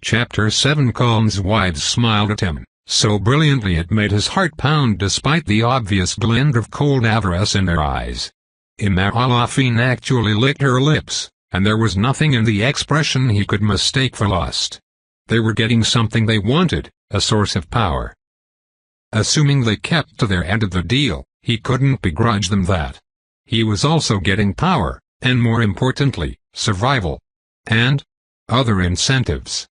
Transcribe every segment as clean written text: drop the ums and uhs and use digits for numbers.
Chapter 7. Coln's wives smiled at him, so brilliantly it made his heart pound despite the obvious glint of cold avarice in their eyes. Imar-Alafin actually licked her lips, and there was nothing in the expression he could mistake for lust. They were getting something they wanted, a source of power. Assuming they kept to their end of the deal, he couldn't begrudge them that. He was also getting power, and more importantly, survival. And other incentives.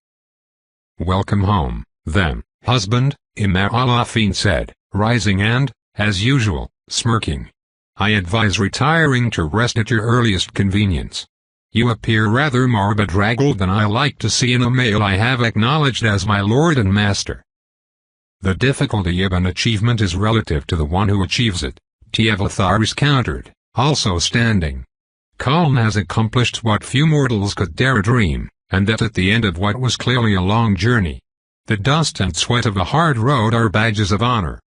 "Welcome home, then, husband," Imar-Alafin said, rising and, as usual, smirking. "I advise retiring to rest at your earliest convenience. You appear rather more bedraggled than I like to see in a male I have acknowledged as my lord and master." "The difficulty of an achievement is relative to the one who achieves it," Tiavatharis countered, also standing. "Coln has accomplished what few mortals could dare dream, and that at the end of what was clearly a long journey. The dust and sweat of a hard road are badges of honor.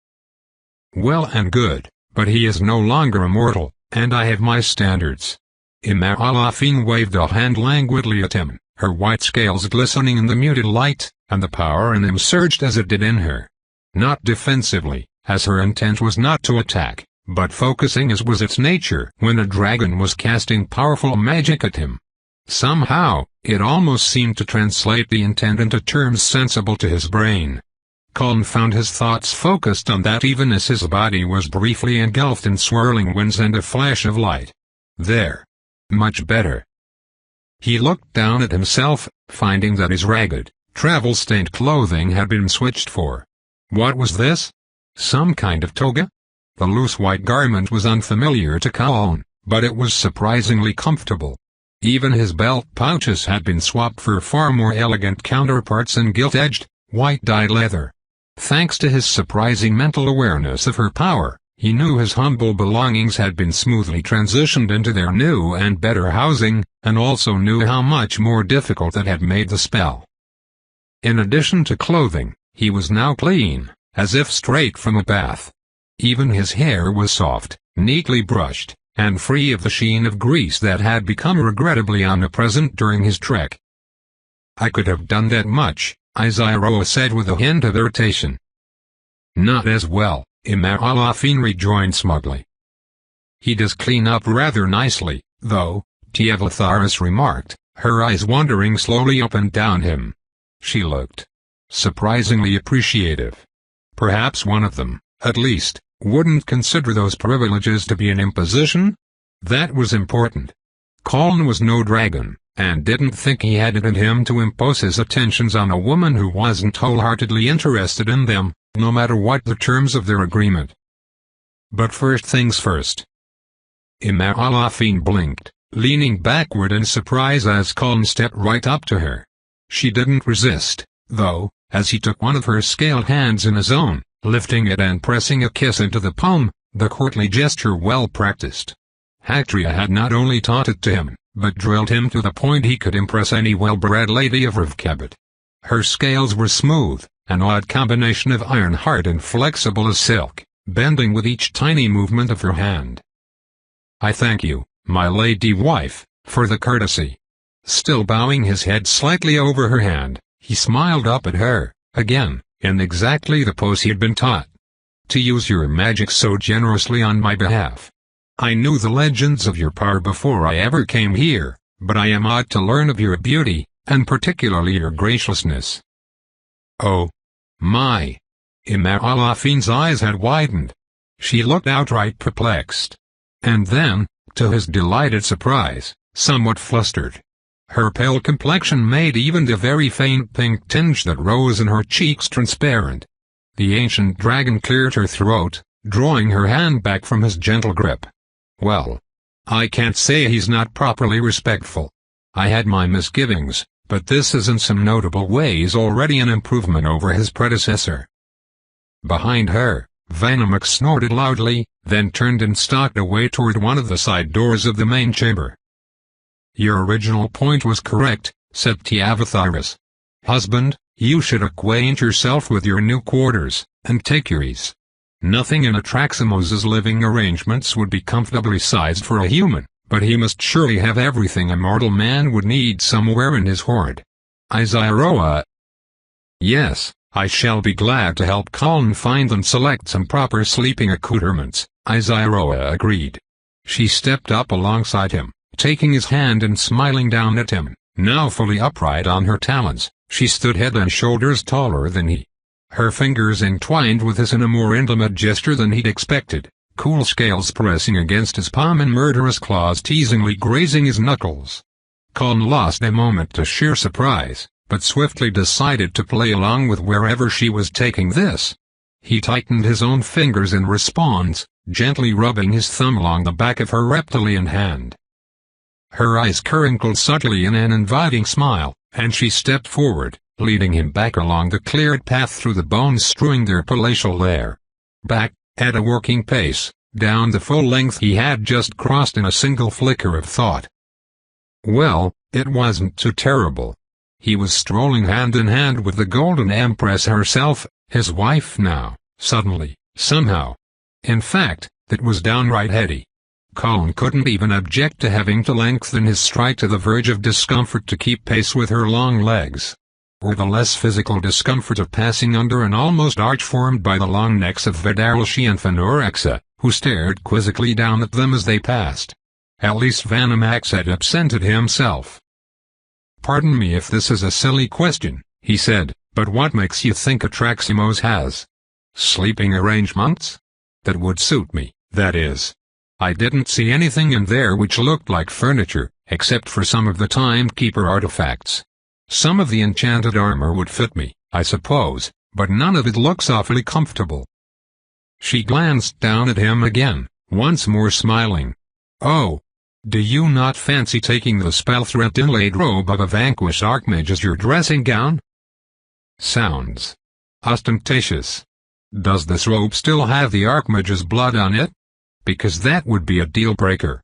Well and good, but he is no longer a mortal, and I have my standards." Imar-Alafin waved a hand languidly at him, her white scales glistening in the muted light, and the power in them surged as it did in her. Not defensively, as her intent was not to attack, but focusing as was its nature when a dragon was casting powerful magic at him. Somehow, it almost seemed to translate the intent into terms sensible to his brain. Coln found his thoughts focused on that even as his body was briefly engulfed in swirling winds and a flash of light. There. Much better. He looked down at himself, finding that his ragged, travel-stained clothing had been switched for. What was this? Some kind of toga? The loose white garment was unfamiliar to Coln, but it was surprisingly comfortable. Even his belt pouches had been swapped for far more elegant counterparts in gilt-edged, white-dyed leather. Thanks to his surprising mental awareness of her power, he knew his humble belongings had been smoothly transitioned into their new and better housing, and also knew how much more difficult it had made the spell. In addition to clothing, he was now clean, as if straight from a bath. Even his hair was soft, neatly brushed, and free of the sheen of grease that had become regrettably omnipresent during his trek. "I could have done that much," Izaroa said with a hint of irritation. "Not as well," Imar-Alafin rejoined smugly. "He does clean up rather nicely, though," Tiavatharis remarked, her eyes wandering slowly up and down him. She looked surprisingly appreciative. Perhaps one of them, at least, wouldn't consider those privileges to be an imposition? That was important. Coln was no dragon, and didn't think he had it in him to impose his attentions on a woman who wasn't wholeheartedly interested in them, no matter what the terms of their agreement. But first things first. Imar-Alafin blinked, leaning backward in surprise as Coln stepped right up to her. She didn't resist, though, as he took one of her scaled hands in his own, lifting it and pressing a kiss into the palm, the courtly gesture well practiced. Hactria had not only taught it to him, but drilled him to the point he could impress any well-bred lady of Rivkabit. Her scales were smooth, an odd combination of iron hard and flexible as silk, bending with each tiny movement of her hand. "I thank you, my lady wife, for the courtesy." Still bowing his head slightly over her hand, he smiled up at her, again, in exactly the pose he had been taught. "To use your magic so generously on my behalf. I knew the legends of your power before I ever came here, but I am awed to learn of your beauty, and particularly your graciousness." "Oh. My." Imar-Alafin's eyes had widened. She looked outright perplexed. And then, to his delighted surprise, somewhat flustered. Her pale complexion made even the very faint pink tinge that rose in her cheeks transparent. The ancient dragon cleared her throat, drawing her hand back from his gentle grip. "Well, I can't say he's not properly respectful. I had my misgivings, but this is in some notable ways already an improvement over his predecessor." Behind her, Vanamak snorted loudly, then turned and stalked away toward one of the side doors of the main chamber. "Your original point was correct," said Tiavatharis. "Husband, you should acquaint yourself with your new quarters, and take your ease. Nothing in Atraximos's living arrangements would be comfortably sized for a human, but he must surely have everything a mortal man would need somewhere in his hoard." Izaroa, Yes, I shall be glad to help Colin find and select some proper sleeping accoutrements, Izaroa agreed. She stepped up alongside him, taking his hand and smiling down at him. Now fully upright on her talons, she stood head and shoulders taller than he. Her fingers entwined with his in a more intimate gesture than he'd expected, cool scales pressing against his palm and murderous claws teasingly grazing his knuckles. Colin lost a moment to sheer surprise, but swiftly decided to play along with wherever she was taking this. He tightened his own fingers in response, gently rubbing his thumb along the back of her reptilian hand. Her eyes crinkled subtly in an inviting smile, and she stepped forward, leading him back along the cleared path through the bones strewing their palatial lair. Back, at a working pace, down the full length he had just crossed in a single flicker of thought. Well, it wasn't too terrible. He was strolling hand in hand with the Golden Empress herself, his wife now, suddenly, somehow. In fact, that was downright heady. Colin couldn't even object to having to lengthen his stride to the verge of discomfort to keep pace with her long legs. Or the less physical discomfort of passing under an almost arch formed by the long necks of Vedalshi and Phanorexa, who stared quizzically down at them as they passed. At least Vanamax had absented himself. "Pardon me if this is a silly question," he said, "but what makes you think Atraximos has sleeping arrangements? That would suit me, that is. I didn't see anything in there which looked like furniture, except for some of the timekeeper artifacts. Some of the enchanted armor would fit me, I suppose, but none of it looks awfully comfortable." She glanced down at him again, once more smiling. "Oh, do you not fancy taking the spell-thread inlaid robe of a vanquished archmage as your dressing gown? Sounds ostentatious. Does this robe still have the archmage's blood on it? Because that would be a deal-breaker."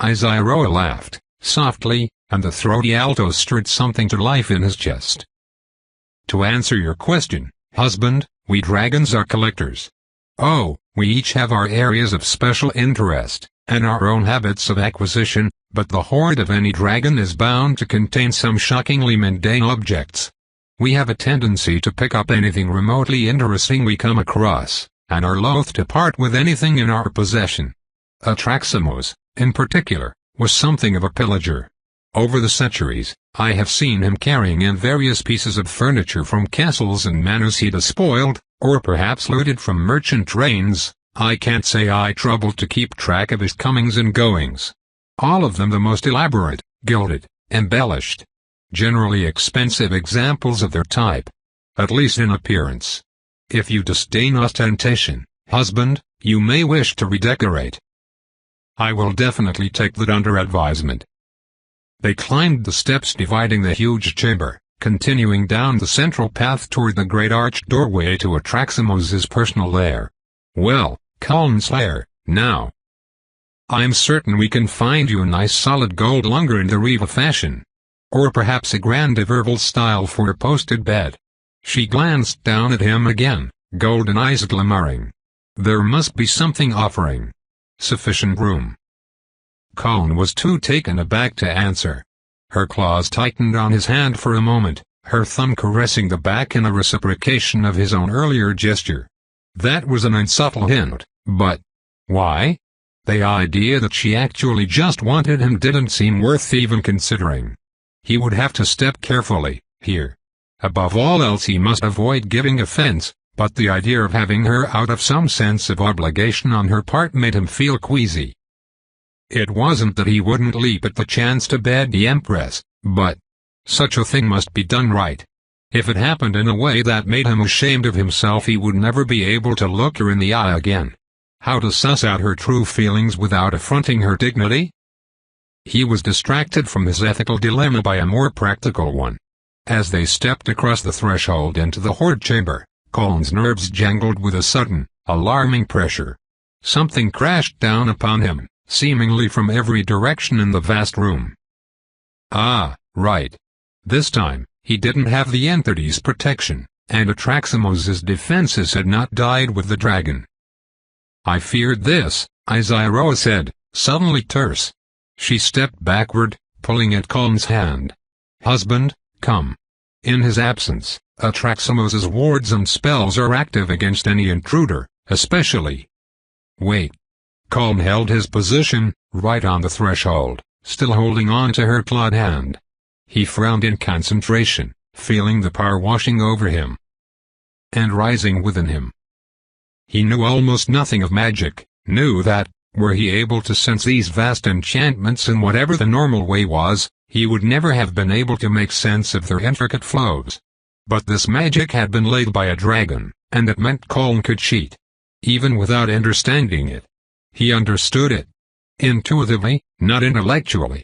Izaroa laughed, softly, and the throaty alto stirred something to life in his chest. "To answer your question, husband, we dragons are collectors. Oh, we each have our areas of special interest, and our own habits of acquisition, but the hoard of any dragon is bound to contain some shockingly mundane objects. We have a tendency to pick up anything remotely interesting we come across, and are loath to part with anything in our possession. Atraximos, in particular, was something of a pillager. Over the centuries, I have seen him carrying in various pieces of furniture from castles and manors he despoiled, or perhaps looted from merchant trains. I can't say I troubled to keep track of his comings and goings. All of them the most elaborate, gilded, embellished, generally expensive examples of their type. At least in appearance. If you disdain ostentation, husband, you may wish to redecorate. I will definitely take that under advisement." They climbed the steps dividing the huge chamber, continuing down the central path toward the great arched doorway to Atraximos's personal lair. "Well, Colin's lair, now. I'm certain we can find you a nice solid gold lunger in the Riva fashion. Or perhaps a grand Everval style for a posted bed." She glanced down at him again, golden eyes glimmering. There must be something offering sufficient room. Colin was too taken aback to answer. Her claws tightened on his hand for a moment, her thumb caressing the back in a reciprocation of his own earlier gesture. That was an unsubtle hint, but why? The idea that she actually just wanted him didn't seem worth even considering. He would have to step carefully, here. Above all else he must avoid giving offense, but the idea of having her out of some sense of obligation on her part made him feel queasy. It wasn't that he wouldn't leap at the chance to bed the Empress, but such a thing must be done right. If it happened in a way that made him ashamed of himself, he would never be able to look her in the eye again. How to suss out her true feelings without affronting her dignity? He was distracted from his ethical dilemma by a more practical one. As they stepped across the threshold into the hoard chamber, Colin's nerves jangled with a sudden, alarming pressure. Something crashed down upon him, seemingly from every direction in the vast room. Ah, right. This time, he didn't have the entity's protection, and Atraximos's defenses had not died with the dragon. "I feared this," Izaroa said, suddenly terse. She stepped backward, pulling at Colin's hand. "Husband, come." In his absence, Atraximos's wards and spells are active against any intruder, especially. Wait. Colin held his position, right on the threshold, still holding on to her clawed hand. He frowned in concentration, feeling the power washing over him and rising within him. He knew almost nothing of magic, knew that, were he able to sense these vast enchantments in whatever the normal way was, he would never have been able to make sense of their intricate flows. But this magic had been laid by a dragon, and it meant Colin could cheat. Even without understanding it. He understood it. Intuitively, not intellectually.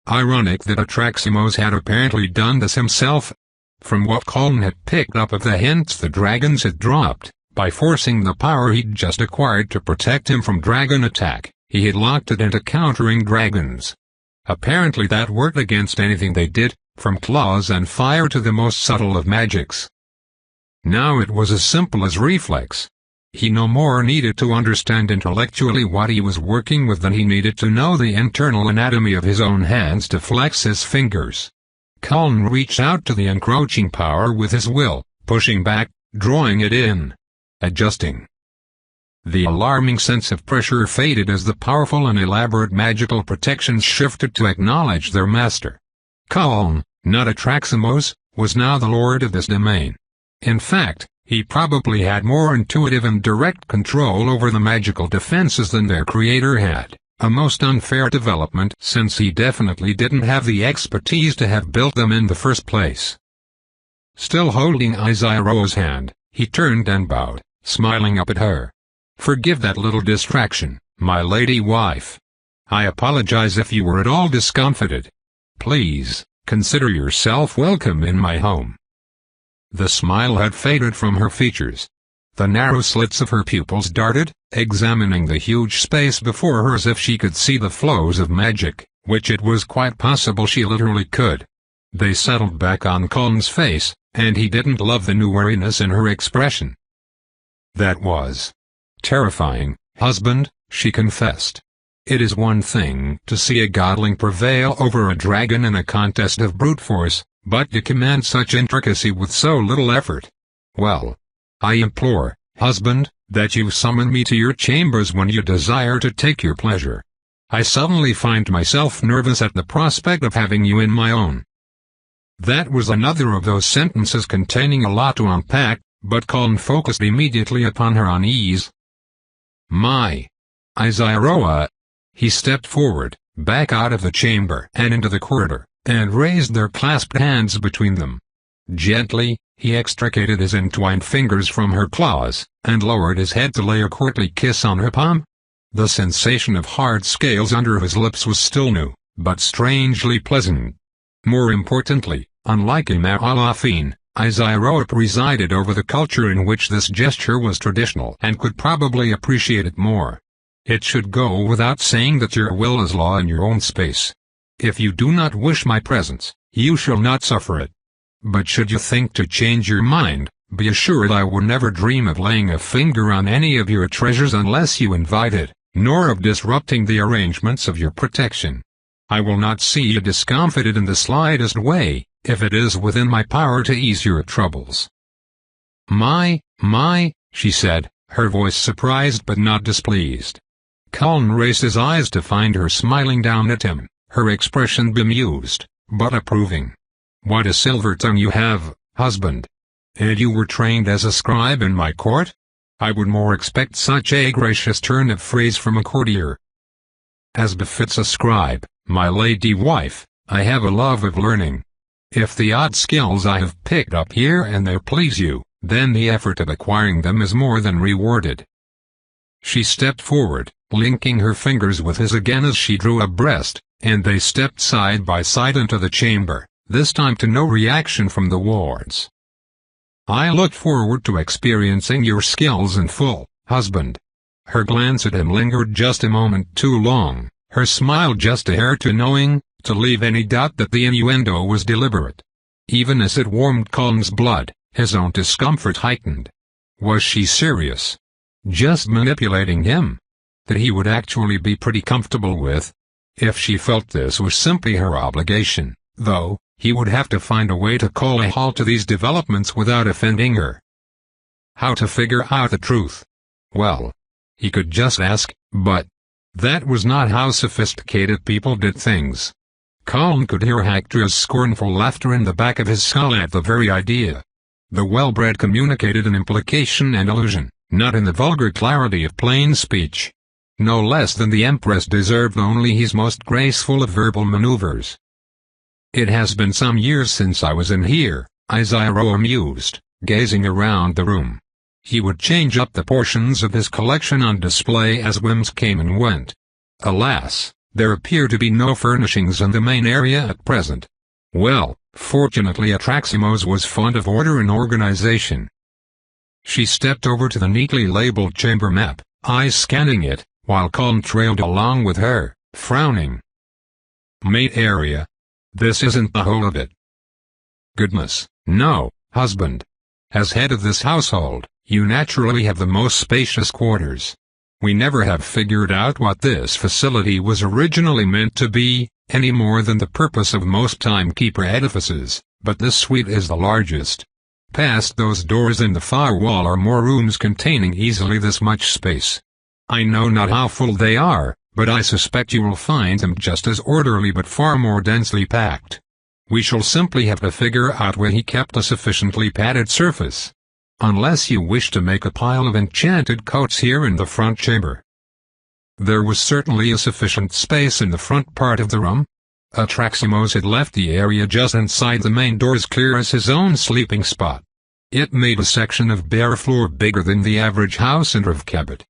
Ironic that Atraximos had apparently done this himself. From what Colin had picked up of the hints the dragons had dropped, by forcing the power he'd just acquired to protect him from dragon attack, he had locked it into countering dragons. Apparently that worked against anything they did, from claws and fire to the most subtle of magics. Now it was as simple as reflex. He no more needed to understand intellectually what he was working with than he needed to know the internal anatomy of his own hands to flex his fingers. Colin reached out to the encroaching power with his will, pushing back, drawing it in, adjusting. The alarming sense of pressure faded as the powerful and elaborate magical protections shifted to acknowledge their master. Colin, not Atraximos, was now the lord of this domain. In fact, he probably had more intuitive and direct control over the magical defenses than their creator had, a most unfair development since he definitely didn't have the expertise to have built them in the first place. Still holding Isaroa's hand, he turned and bowed, smiling up at her. "Forgive that little distraction, my lady wife. I apologize if you were at all discomfited. Please, consider yourself welcome in my home." The smile had faded from her features. The narrow slits of her pupils darted, examining the huge space before her as if she could see the flows of magic, which it was quite possible she literally could. They settled back on Colin's face, and he didn't love the new wariness in her expression. "That was terrifying, husband," she confessed. "It is one thing to see a godling prevail over a dragon in a contest of brute force, but to command such intricacy with so little effort. Well, I implore, husband, that you summon me to your chambers when you desire to take your pleasure. I suddenly find myself nervous at the prospect of having you in my own." That was another of those sentences containing a lot to unpack, but Colin focused immediately upon her unease. "My Isaroa." He stepped forward, back out of the chamber and into the corridor, and raised their clasped hands between them. Gently, he extricated his entwined fingers from her claws, and lowered his head to lay a courtly kiss on her palm. The sensation of hard scales under his lips was still new, but strangely pleasant. More importantly, unlike Imaralafine, Isaroa presided over the culture in which this gesture was traditional and could probably appreciate it more. It should go without saying that your will is law in your own space. If you do not wish my presence, you shall not suffer it. But should you think to change your mind, be assured I will never dream of laying a finger on any of your treasures unless you invite it, nor of disrupting the arrangements of your protection. I will not see you discomfited in the slightest way, if it is within my power to ease your troubles." My, she said, her voice surprised but not displeased. Colin raised his eyes to find her smiling down at him, her expression bemused, but approving. "What a silver tongue you have, husband. And you were trained as a scribe in my court? I would more expect such a gracious turn of phrase from a courtier." "As befits a scribe, my lady wife, I have a love of learning. If the odd skills I have picked up here and there please you, then the effort of acquiring them is more than rewarded." She stepped forward, linking her fingers with his again as she drew abreast, and they stepped side by side into the chamber, this time to no reaction from the wards. "I look forward to experiencing your skills in full, husband." Her glance at him lingered just a moment too long, her smile just a hair too knowing, to leave any doubt that the innuendo was deliberate. Even as it warmed Colin's blood, his own discomfort heightened. Was she serious? Just manipulating him? That he would actually be pretty comfortable with? If she felt this was simply her obligation, though, He would have to find a way to call a halt to these developments without offending her. How to figure out the truth? Well, he could just ask, but that was not how sophisticated people did things. Colin could hear Hector's scornful laughter in the back of his skull at the very idea. The well-bred communicated an implication and allusion, not in the vulgar clarity of plain speech. No less than the Empress deserved only his most graceful of verbal maneuvers. "It has been some years since I was in here," Isauro mused, gazing around the room. He would change up the portions of his collection on display as whims came and went. Alas, there appear to be no furnishings in the main area at present. Well, fortunately Atraximos was fond of order and organization. She stepped over to the neatly labeled chamber map, eyes scanning it, while Colin trailed along with her, frowning. "Main area? This isn't the whole of it." "Goodness, no, husband. As head of this household, you naturally have the most spacious quarters. We never have figured out what this facility was originally meant to be, any more than the purpose of most timekeeper edifices, but this suite is the largest. Past those doors in the far wall are more rooms containing easily this much space. I know not how full they are, but I suspect you will find them just as orderly but far more densely packed. We shall simply have to figure out where he kept a sufficiently padded surface. Unless you wish to make a pile of enchanted coats here in the front chamber." There was certainly a sufficient space in the front part of the room. Atraximos had left the area just inside the main door as clear as his own sleeping spot. It made a section of bare floor bigger than the average house in Revkebet.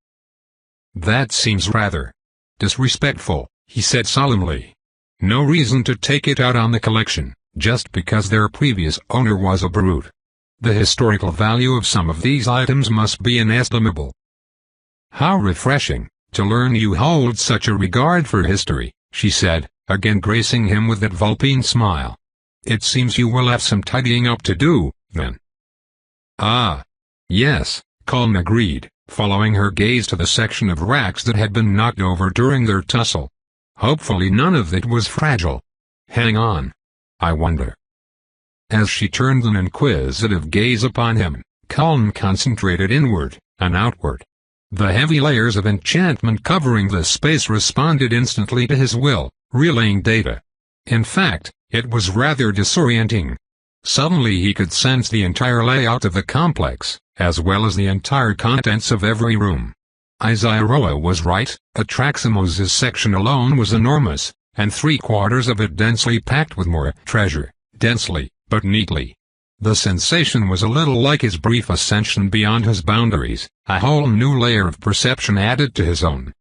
"That seems rather disrespectful," he said solemnly. "No reason to take it out on the collection, just because their previous owner was a brute. The historical value of some of these items must be inestimable." "How refreshing, to learn you hold such a regard for history," she said, again gracing him with that Vulpine smile. "It seems you will have some tidying up to do, then." "Ah, yes," Colin agreed, following her gaze to the section of racks that had been knocked over during their tussle. "Hopefully none of it was fragile. Hang on. I wonder." As she turned an inquisitive gaze upon him, Colin concentrated inward and outward. The heavy layers of enchantment covering the space responded instantly to his will, relaying data. In fact, it was rather disorienting. Suddenly he could sense the entire layout of the complex, as well as the entire contents of every room. Isaroa was right, Atraximos' section alone was enormous, and 3/4 of it densely packed with more treasure, densely, but neatly. The sensation was a little like his brief ascension beyond his boundaries, a whole new layer of perception added to his own.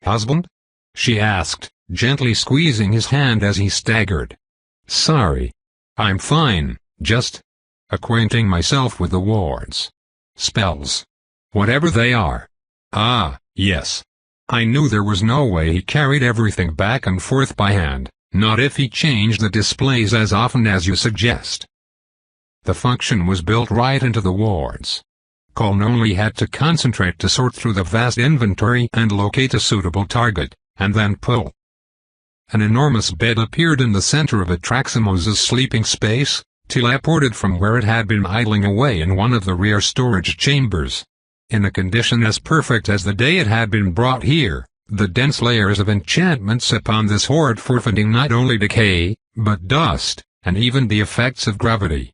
"Husband?" she asked, gently squeezing his hand as he staggered. "Sorry. I'm fine, just acquainting myself with the wards. Spells. Whatever they are. Ah, yes. I knew there was no way he carried everything back and forth by hand, not if he changed the displays as often as you suggest." The function was built right into the wards. Colin only had to concentrate to sort through the vast inventory and locate a suitable target, and then pull. An enormous bed appeared in the center of Atraximos' sleeping space, teleported from where it had been idling away in one of the rear storage chambers. In a condition as perfect as the day it had been brought here, the dense layers of enchantments upon this hoard forfeiting not only decay, but dust, and even the effects of gravity.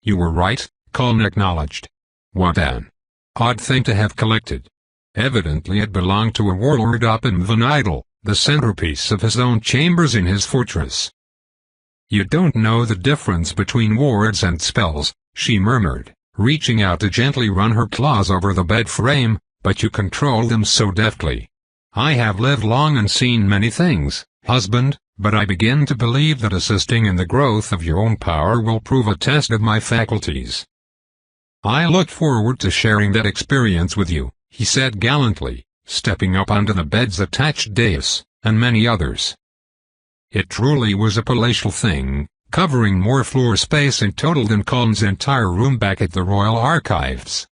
"You were right," Colin acknowledged. "What an odd thing to have collected. Evidently it belonged to a warlord up in Venidal, the centerpiece of his own chambers in his fortress." "You don't know the difference between wards and spells," she murmured, reaching out to gently run her claws over the bed frame, "but you control them so deftly. I have lived long and seen many things, husband, but I begin to believe that assisting in the growth of your own power will prove a test of my faculties." "I look forward to sharing that experience with you," he said gallantly, stepping up onto the bed's attached dais, and many others. It truly was a palatial thing, covering more floor space in total than Colin's entire room back at the Royal Archives.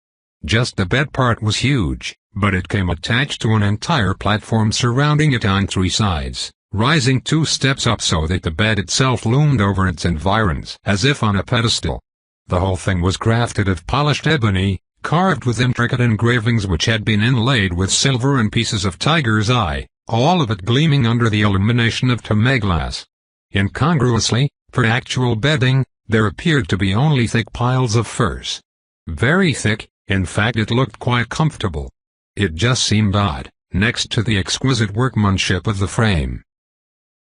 Just the bed part was huge, but it came attached to an entire platform surrounding it on 3 sides, rising 2 steps up so that the bed itself loomed over its environs as if on a pedestal. The whole thing was crafted of polished ebony, carved with intricate engravings which had been inlaid with silver and pieces of tiger's eye, all of it gleaming under the illumination of thermoglass. Incongruously, for actual bedding, there appeared to be only thick piles of furs. Very thick, in fact it looked quite comfortable. It just seemed odd, next to the exquisite workmanship of the frame.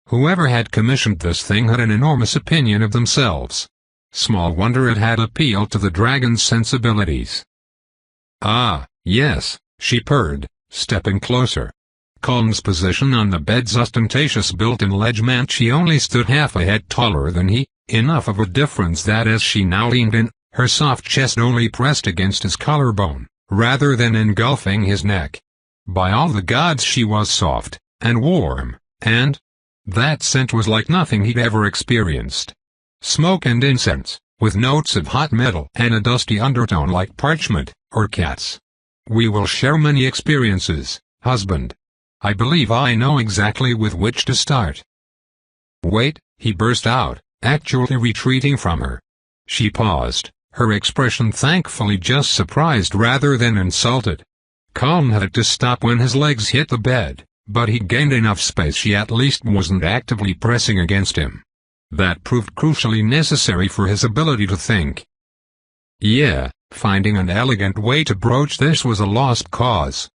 Whoever had commissioned this thing had an enormous opinion of themselves. Small wonder it had appealed to the dragon's sensibilities. "Ah, yes," she purred, stepping closer. Colm's position on the bed's ostentatious built-in ledge meant she only stood half a head taller than he, enough of a difference that as she now leaned in, her soft chest only pressed against his collarbone, rather than engulfing his neck. By all the gods she was soft, and warm, and that scent was like nothing he'd ever experienced. Smoke and incense, with notes of hot metal and a dusty undertone like parchment, or cats. "We will share many experiences, husband. I believe I know exactly with which to start." "Wait," he burst out, actually retreating from her. She paused, her expression thankfully just surprised rather than insulted. Colm had to stop when his legs hit the bed, but he'd gained enough space she at least wasn't actively pressing against him. That proved crucially necessary for his ability to think. Yeah, finding an elegant way to broach this was a lost cause.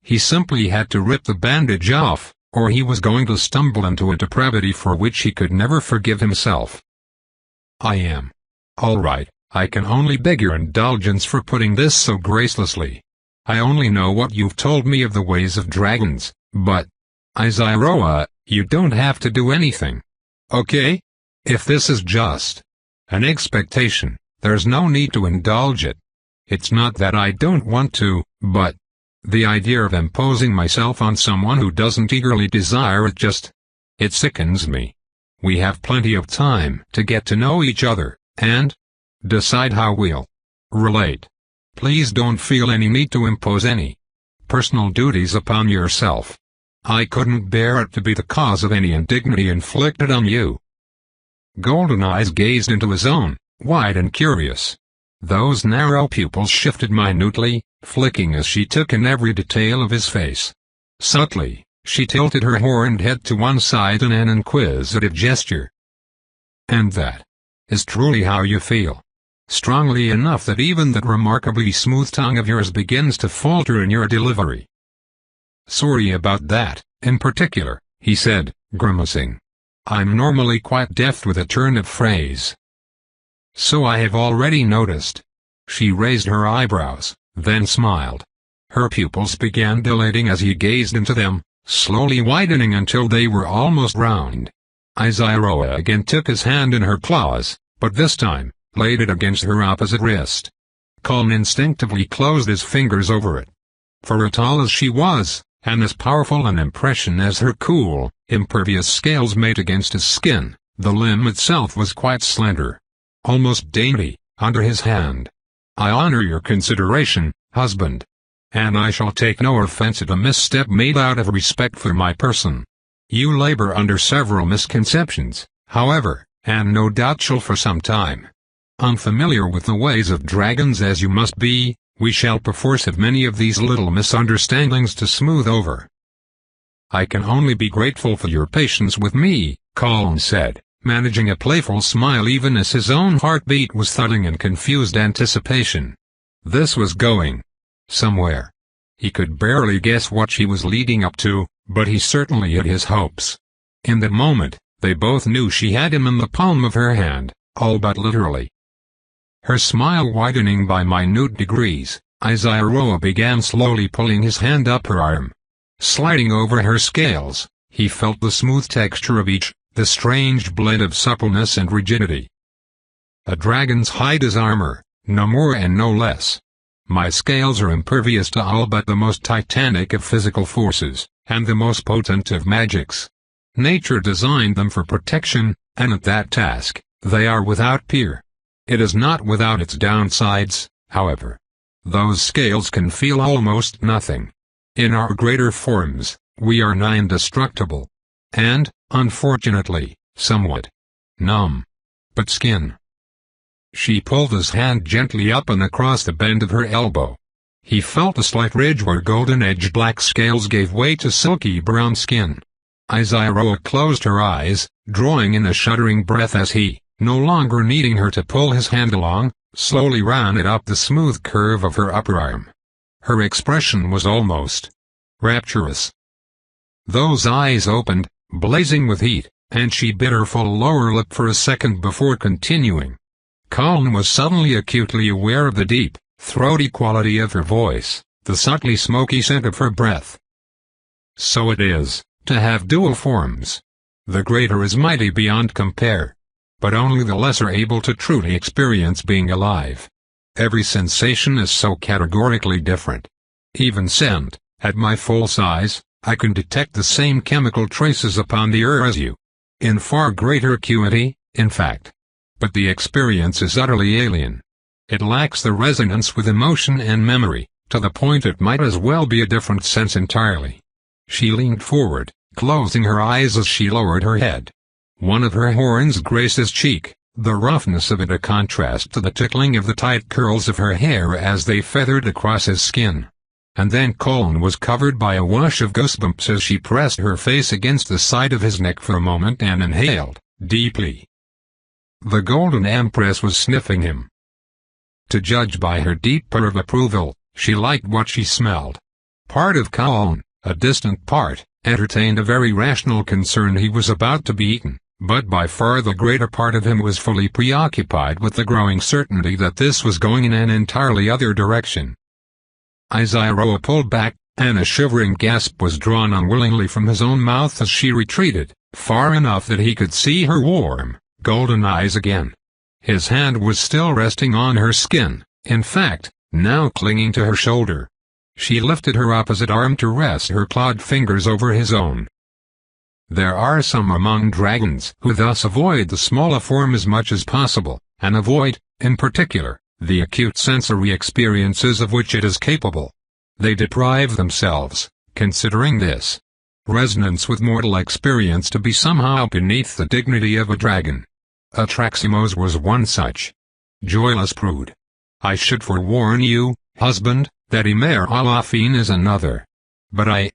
He simply had to rip the bandage off, or he was going to stumble into a depravity for which he could never forgive himself. "I am. All right, I can only beg your indulgence for putting this so gracelessly. I only know what you've told me of the ways of dragons, but, Izyroa, you don't have to do anything. Okay? If this is just an expectation, there's no need to indulge it. It's not that I don't want to, but the idea of imposing myself on someone who doesn't eagerly desire it sickens me. We have plenty of time to get to know each other, and decide how we'll relate. Please don't feel any need to impose any personal duties upon yourself. I couldn't bear it to be the cause of any indignity inflicted on you." Golden eyes gazed into his own, wide and curious. Those narrow pupils shifted minutely, flicking as she took in every detail of his face. Subtly, she tilted her horned head to one side in an inquisitive gesture. "And that is truly how you feel? Strongly enough that even that remarkably smooth tongue of yours begins to falter in your delivery?" "Sorry about that, in particular," he said, grimacing. "I'm normally quite deft with a turn of phrase." "So I have already noticed." She raised her eyebrows, then smiled. Her pupils began dilating as he gazed into them, slowly widening until they were almost round. Izyroa again took his hand in her claws, but this time, laid it against her opposite wrist. Colm instinctively closed his fingers over it. For as tall as she was, and as powerful an impression as her cool, impervious scales made against his skin, the limb itself was quite slender. Almost dainty, under his hand. "I honor your consideration, husband. And I shall take no offense at a misstep made out of respect for my person. You labor under several misconceptions, however, and no doubt shall for some time. Unfamiliar with the ways of dragons as you must be, we shall perforce have many of these little misunderstandings to smooth over." "I can only be grateful for your patience with me," Colm said, managing a playful smile even as his own heartbeat was thudding in confused anticipation. This was going somewhere. He could barely guess what she was leading up to, but he certainly had his hopes. In that moment, they both knew she had him in the palm of her hand, all but literally. Her smile widening by minute degrees, Izyroa began slowly pulling his hand up her arm. Sliding over her scales, he felt the smooth texture of each, the strange blend of suppleness and rigidity. "A dragon's hide is armor, no more and no less. My scales are impervious to all but the most titanic of physical forces, and the most potent of magics. Nature designed them for protection, and at that task, they are without peer. It is not without its downsides, however. Those scales can feel almost nothing. In our greater forms, we are nigh indestructible. and, unfortunately, somewhat numb. But skin. She pulled his hand gently up and across the bend of her elbow. He felt a slight ridge where golden-edged black scales gave way to silky brown skin. Izaroa closed her eyes, drawing in a shuddering breath as he, no longer needing her to pull his hand along, slowly ran it up the smooth curve of her upper arm. Her expression was almost rapturous. Those eyes opened, blazing with heat, and she bit her full lower lip for a second before continuing. Colin was suddenly acutely aware of the deep, throaty quality of her voice, the subtly smoky scent of her breath. So it is, to have dual forms. The greater is mighty beyond compare. But only the less are able to truly experience being alive. Every sensation is so categorically different. Even scent, at my full size, I can detect the same chemical traces upon the air as you. In far greater acuity, in fact. But the experience is utterly alien. It lacks the resonance with emotion and memory, to the point it might as well be a different sense entirely. She leaned forward, closing her eyes as she lowered her head. One of her horns grazed his cheek, the roughness of it a contrast to the tickling of the tight curls of her hair as they feathered across his skin. And then Colin was covered by a wash of goosebumps as she pressed her face against the side of his neck for a moment and inhaled, deeply. The Golden Empress was sniffing him. To judge by her deep purr of approval, she liked what she smelled. Part of Colin, a distant part, entertained a very rational concern he was about to be eaten, but by far the greater part of him was fully preoccupied with the growing certainty that this was going in an entirely other direction. Izaroa pulled back, and a shivering gasp was drawn unwillingly from his own mouth as she retreated, far enough that he could see her warm, golden eyes again. His hand was still resting on her skin, in fact, now clinging to her shoulder. She lifted her opposite arm to rest her clawed fingers over his own. There are some among dragons who thus avoid the smaller form as much as possible, and avoid, in particular, the acute sensory experiences of which it is capable. They deprive themselves, considering this resonance with mortal experience to be somehow beneath the dignity of a dragon. Atraximos was one such joyless prude. I should forewarn you, husband, that Imer Alafin is another. But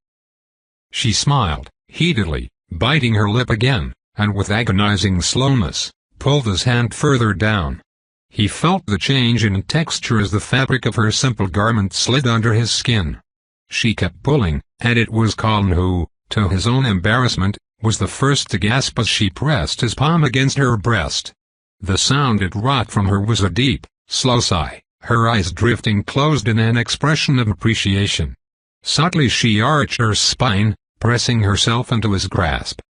She smiled, heatedly, biting her lip again, and with agonizing slowness, pulled his hand further down. He felt the change in texture as the fabric of her simple garment slid under his skin. She kept pulling, and it was Colin who, to his own embarrassment, was the first to gasp as she pressed his palm against her breast. The sound it wrought from her was a deep, slow sigh, her eyes drifting closed in an expression of appreciation. Subtly she arched her spine, pressing herself into his grasp.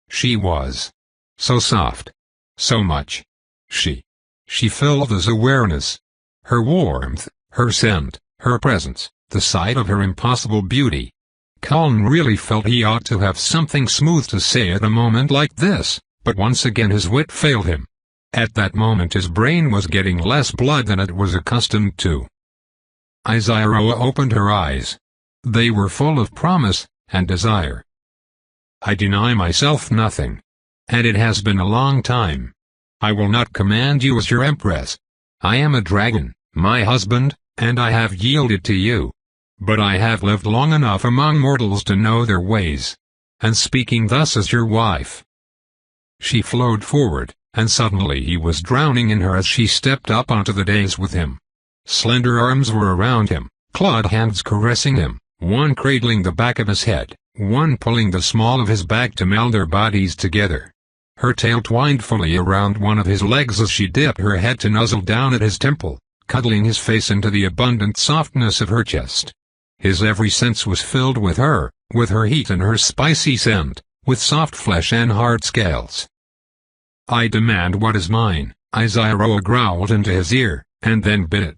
She was so soft. So much. She filled his awareness. Her warmth, her scent, her presence, the sight of her impossible beauty. Colin really felt he ought to have something smooth to say at a moment like this, but once again his wit failed him. At that moment his brain was getting less blood than it was accustomed to. Izaroa opened her eyes. They were full of promise and desire. I deny myself nothing. And it has been a long time. I will not command you as your empress. I am a dragon, my husband, and I have yielded to you. But I have lived long enough among mortals to know their ways. And speaking thus as your wife. She flowed forward, and suddenly he was drowning in her as she stepped up onto the dais with him. Slender arms were around him, clawed hands caressing him, one cradling the back of his head, one pulling the small of his back to meld their bodies together. Her tail twined fully around one of his legs as she dipped her head to nuzzle down at his temple, cuddling his face into the abundant softness of her chest. His every sense was filled with her heat and her spicy scent, with soft flesh and hard scales. I demand what is mine, Izaroa growled into his ear, and then bit it.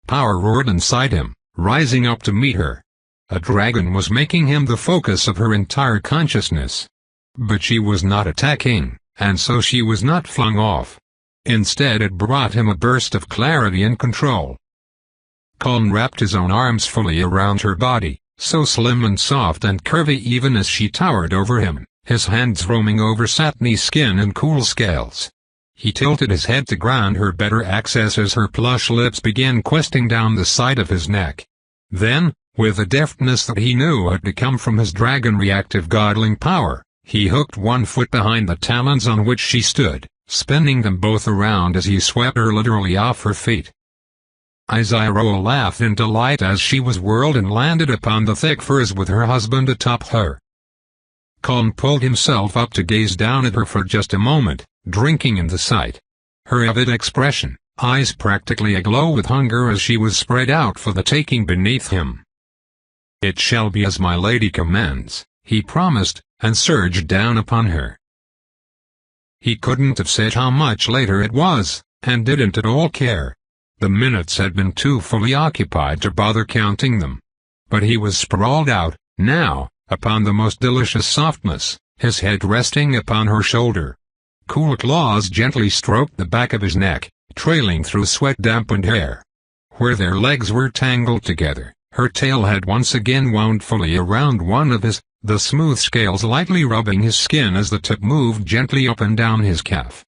Power roared inside him, rising up to meet her. A dragon was making him the focus of her entire consciousness. But she was not attacking, and so she was not flung off. Instead it brought him a burst of clarity and control. Colin wrapped his own arms fully around her body, so slim and soft and curvy even as she towered over him, his hands roaming over satiny skin and cool scales. He tilted his head to grant her better access as her plush lips began questing down the side of his neck. Then, with a deftness that he knew had to come from his dragon reactive godling power, he hooked one foot behind the talons on which she stood, spinning them both around as he swept her literally off her feet. Izyro laughed in delight as she was whirled and landed upon the thick furs with her husband atop her. Colin pulled himself up to gaze down at her for just a moment, drinking in the sight. Her avid expression, eyes practically aglow with hunger as she was spread out for the taking beneath him. "It shall be as my lady commands," he promised, and surged down upon her. He couldn't have said how much later it was, and didn't at all care. The minutes had been too fully occupied to bother counting them. But he was sprawled out, now, upon the most delicious softness, his head resting upon her shoulder. Cool claws gently stroked the back of his neck, trailing through sweat-dampened hair. Where their legs were tangled together, her tail had once again wound fully around one of his, the smooth scales lightly rubbing his skin as the tip moved gently up and down his calf.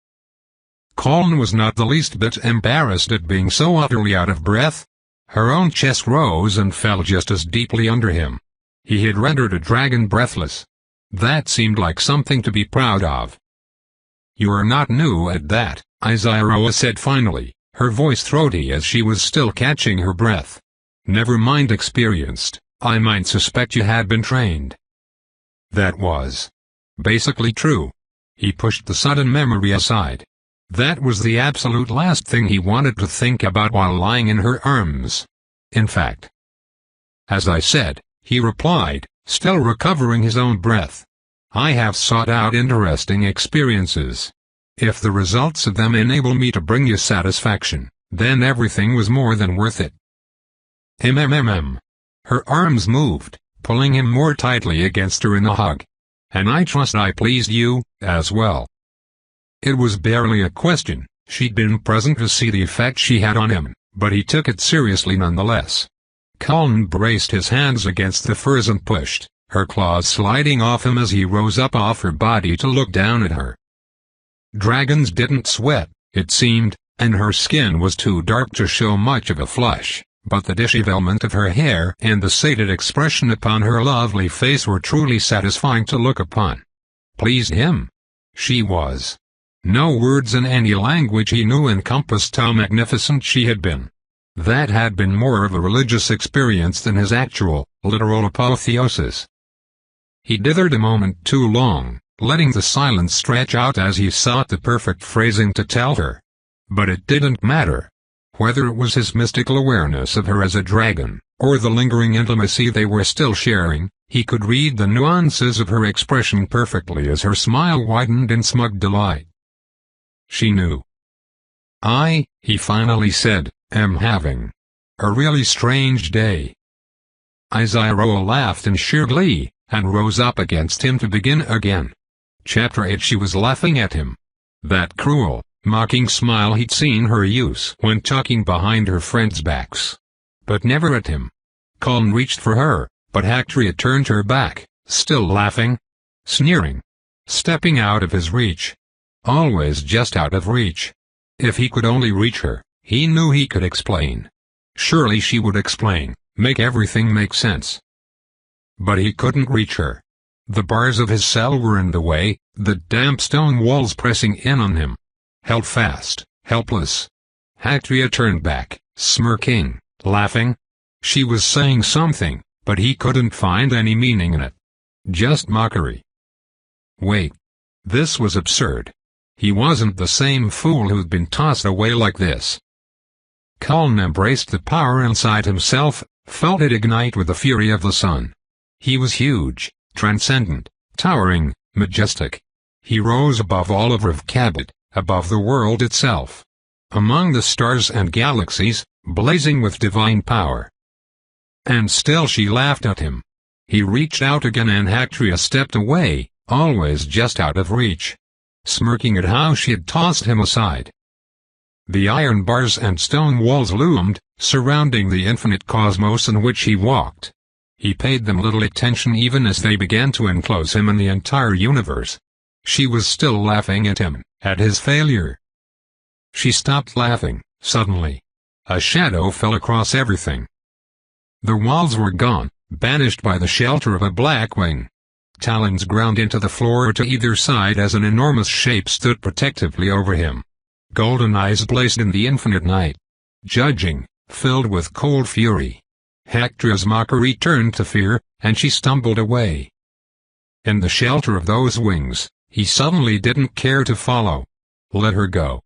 Colin was not the least bit embarrassed at being so utterly out of breath. Her own chest rose and fell just as deeply under him. He had rendered a dragon breathless. That seemed like something to be proud of. "You are not new at that," Izyro said finally, her voice throaty as she was still catching her breath. "Never mind experienced, I might suspect you had been trained." That was basically true. He pushed the sudden memory aside. That was the absolute last thing he wanted to think about while lying in her arms. In fact, "As I said," he replied, still recovering his own breath, "I have sought out interesting experiences. If the results of them enable me to bring you satisfaction, then everything was more than worth it." Her arms moved, pulling him more tightly against her in a hug. "And I trust I pleased you, as well." It was barely a question. She'd been present to see the effect she had on him, but he took it seriously nonetheless. Colin braced his hands against the furs and pushed, her claws sliding off him as he rose up off her body to look down at her. Dragons didn't sweat, it seemed, and her skin was too dark to show much of a flush, but the dishevelment of her hair and the sated expression upon her lovely face were truly satisfying to look upon. Pleased him? She was. No words in any language he knew encompassed how magnificent she had been. That had been more of a religious experience than his actual, literal apotheosis. He dithered a moment too long, letting the silence stretch out as he sought the perfect phrasing to tell her. But it didn't matter. Whether it was his mystical awareness of her as a dragon, or the lingering intimacy they were still sharing, he could read the nuances of her expression perfectly as her smile widened in smug delight. She knew. He finally said, "am having a really strange day." Izyro laughed in sheer glee, and rose up against him to begin again. Chapter 8. She was laughing at him. That cruel, mocking smile he'd seen her use when talking behind her friends' backs. But never at him. Colin reached for her, but Hactria turned her back, still laughing. Sneering. Stepping out of his reach. Always just out of reach. If he could only reach her, he knew he could explain. Surely she would explain, make everything make sense. But he couldn't reach her. The bars of his cell were in the way, the damp stone walls pressing in on him. Held fast, helpless. Hactria turned back, smirking, laughing. She was saying something, but he couldn't find any meaning in it. Just mockery. Wait. This was absurd. He wasn't the same fool who'd been tossed away like this. Colin embraced the power inside himself, felt it ignite with the fury of the sun. He was huge, transcendent, towering, majestic. He rose above all of Rivkabad, above the world itself. Among the stars and galaxies, blazing with divine power. And still she laughed at him. He reached out again and Hactria stepped away, always just out of reach. Smirking at how she had tossed him aside. The iron bars and stone walls loomed, surrounding the infinite cosmos in which he walked. He paid them little attention even as they began to enclose him in the entire universe. She was still laughing at him, at his failure. She stopped laughing, suddenly. A shadow fell across everything. The walls were gone, banished by the shelter of a black wing. Talons ground into the floor to either side as an enormous shape stood protectively over him. Golden eyes blazed in the infinite night. Judging, filled with cold fury. Hector's mockery turned to fear, and she stumbled away. In the shelter of those wings, he suddenly didn't care to follow. Let her go.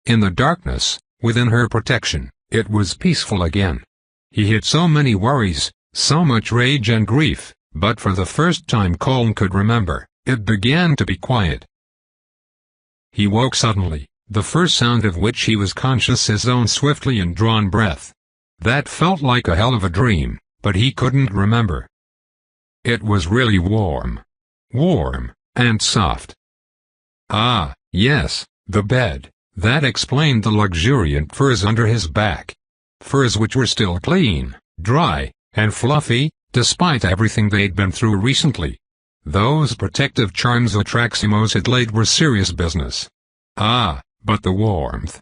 In the darkness, within her protection, it was peaceful again. He had so many worries, so much rage and grief, but for the first time Colin could remember, it began to be quiet. He woke suddenly, the first sound of which he was conscious his own swiftly indrawn breath. That felt like a hell of a dream, but he couldn't remember. It was really warm. Warm, and soft. Ah, yes, the bed. That explained the luxuriant furs under his back. Furs which were still clean, dry, and fluffy, despite everything they'd been through recently. Those protective charms Atraximos had laid were serious business. Ah, but the warmth.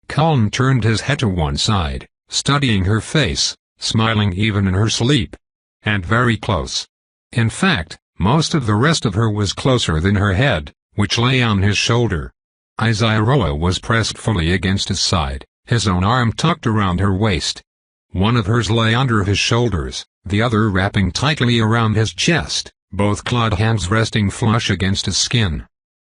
Colin turned his head to one side, studying her face, smiling even in her sleep. And very close. In fact, most of the rest of her was closer than her head, which lay on his shoulder. Isairoa was pressed fully against his side, his own arm tucked around her waist. One of hers lay under his shoulders, the other wrapping tightly around his chest, both clawed hands resting flush against his skin.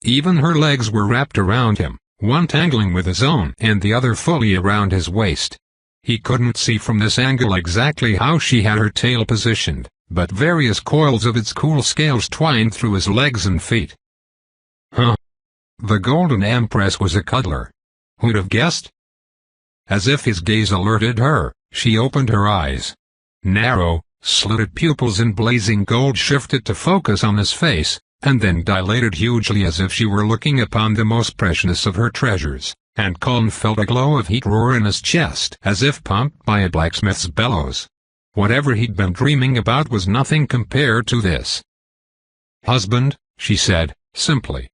Even her legs were wrapped around him, one tangling with his own and the other fully around his waist. He couldn't see from this angle exactly how she had her tail positioned, but various coils of its cool scales twined through his legs and feet. Huh? The Golden Empress was a cuddler. Who'd have guessed? As if his gaze alerted her, she opened her eyes. Narrow, slitted pupils in blazing gold shifted to focus on his face, and then dilated hugely as if she were looking upon the most precious of her treasures, and Colin felt a glow of heat roar in his chest as if pumped by a blacksmith's bellows. Whatever he'd been dreaming about was nothing compared to this. "Husband," she said, simply.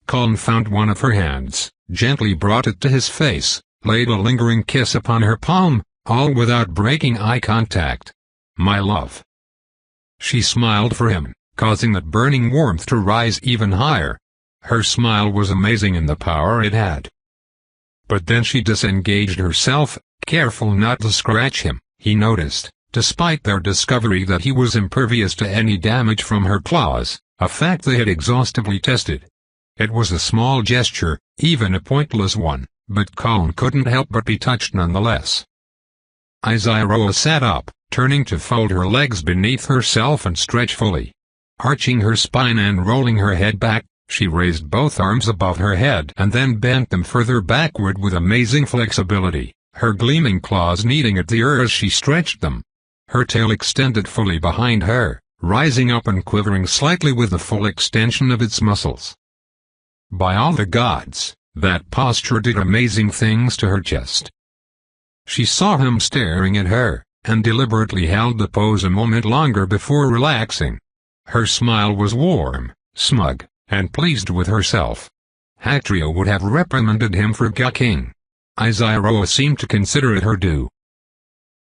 Colin found one of her hands, gently brought it to his face, laid a lingering kiss upon her palm, all without breaking eye contact. "My love." She smiled for him, causing that burning warmth to rise even higher. Her smile was amazing in the power it had. But then she disengaged herself, careful not to scratch him, he noticed, despite their discovery that he was impervious to any damage from her claws, a fact they had exhaustively tested. It was a small gesture, even a pointless one, but Colin couldn't help but be touched nonetheless. Isairoa sat up, turning to fold her legs beneath herself and stretch fully. Arching her spine and rolling her head back, she raised both arms above her head and then bent them further backward with amazing flexibility, her gleaming claws kneading at the earth as she stretched them. Her tail extended fully behind her, rising up and quivering slightly with the full extension of its muscles. By all the gods, that posture did amazing things to her chest. She saw him staring at her, and deliberately held the pose a moment longer before relaxing. Her smile was warm, smug, and pleased with herself. Hector would have reprimanded him for gawking. Isairoa seemed to consider it her due.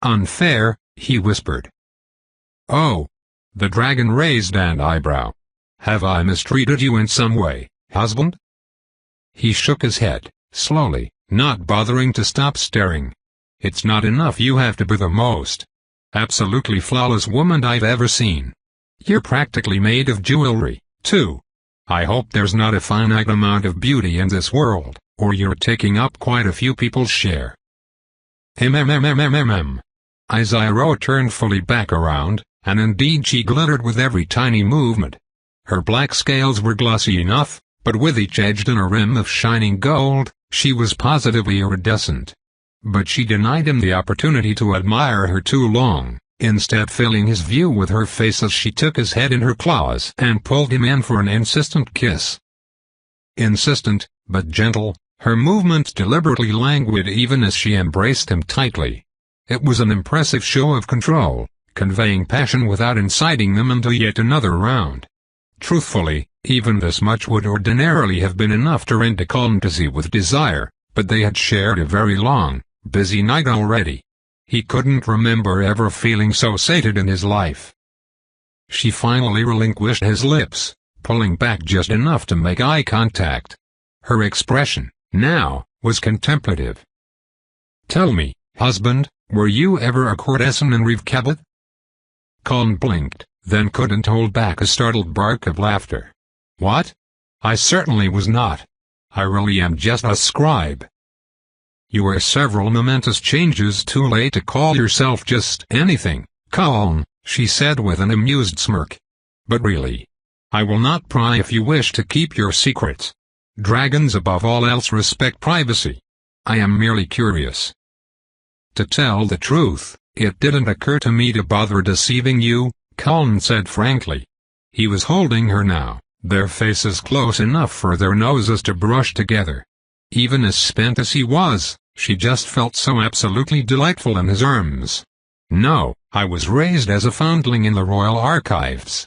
"Unfair," he whispered. "Oh." The dragon raised an eyebrow. "Have I mistreated you in some way, husband?" He shook his head, slowly, not bothering to stop staring. "It's not enough you have to be the most absolutely flawless woman I've ever seen. You're practically made of jewelry, too. I hope there's not a finite amount of beauty in this world, or you're taking up quite a few people's share." Isairoa turned fully back around, and indeed she glittered with every tiny movement. Her black scales were glossy enough, but with each edged in a rim of shining gold, she was positively iridescent. But she denied him the opportunity to admire her too long, instead filling his view with her face as she took his head in her claws and pulled him in for an insistent kiss. Insistent, but gentle, her movements deliberately languid even as she embraced him tightly. It was an impressive show of control, conveying passion without inciting them into yet another round. Truthfully, even this much would ordinarily have been enough to rend Colin dizzy with desire, but they had shared a very long, busy night already. He couldn't remember ever feeling so sated in his life. She finally relinquished his lips, pulling back just enough to make eye contact. Her expression, now, was contemplative. "Tell me, husband, were you ever a courtesan in Reeve Cabot?" Colin blinked, then couldn't hold back a startled bark of laughter. "What? I certainly was not. I really am just a scribe." "You are several momentous changes too late to call yourself just anything, Colin," she said with an amused smirk. "But really, I will not pry if you wish to keep your secrets. Dragons above all else respect privacy. I am merely curious." "To tell the truth, it didn't occur to me to bother deceiving you," Colin said frankly. He was holding her now, their faces close enough for their noses to brush together. Even as spent as he was, she just felt so absolutely delightful in his arms. "No, I was raised as a foundling in the Royal Archives.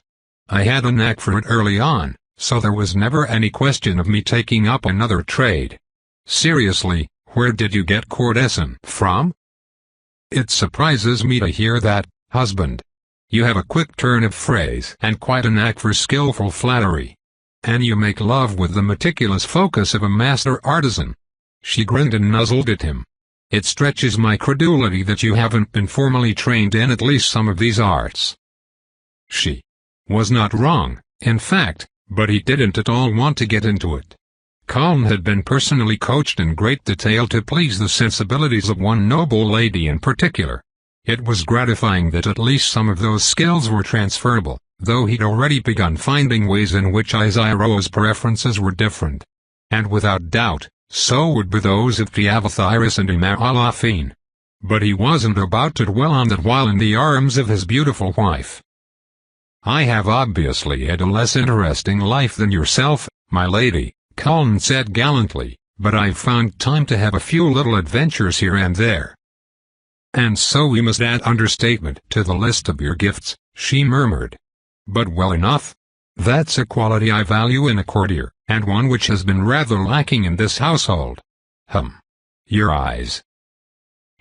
I had a knack for it early on, so there was never any question of me taking up another trade. Seriously, where did you get courtesan from?" "It surprises me to hear that, husband. You have a quick turn of phrase and quite a knack for skillful flattery. And you make love with the meticulous focus of a master artisan." She grinned and nuzzled at him. "It stretches my credulity that you haven't been formally trained in at least some of these arts." She was not wrong, in fact, but he didn't at all want to get into it. Colin had been personally coached in great detail to please the sensibilities of one noble lady in particular. It was gratifying that at least some of those skills were transferable, though he'd already begun finding ways in which Isaro's preferences were different. And without doubt, so would be those of Tiavathyris and Imaralafine. But he wasn't about to dwell on that while in the arms of his beautiful wife. "I have obviously had a less interesting life than yourself, my lady," Colin said gallantly, "but I've found time to have a few little adventures here and there." "And so we must add understatement to the list of your gifts," she murmured. "But well enough. That's a quality I value in a courtier, and one which has been rather lacking in this household. Your eyes."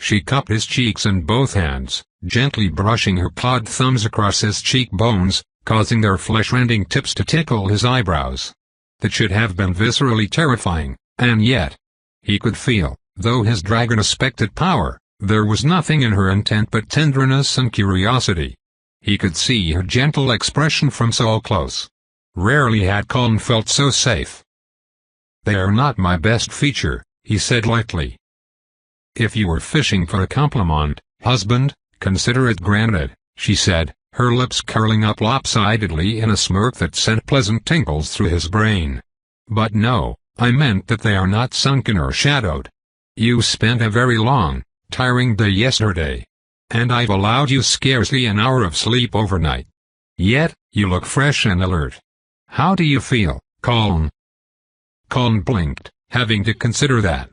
She cupped his cheeks in both hands, gently brushing her clawed thumbs across his cheekbones, causing their flesh-rending tips to tickle his eyebrows. That should have been viscerally terrifying, and yet, he could feel, though his dragon expected power, there was nothing in her intent but tenderness and curiosity. He could see her gentle expression from so close. Rarely had Colin felt so safe. "They are not my best feature," he said lightly. "If you were fishing for a compliment, husband, consider it granted," she said, her lips curling up lopsidedly in a smirk that sent pleasant tingles through his brain. "But no, I meant that they are not sunken or shadowed. You spent a very long, tiring day yesterday, and I've allowed you scarcely an hour of sleep overnight. Yet, you look fresh and alert. How do you feel, Colin?" Colin blinked, having to consider that.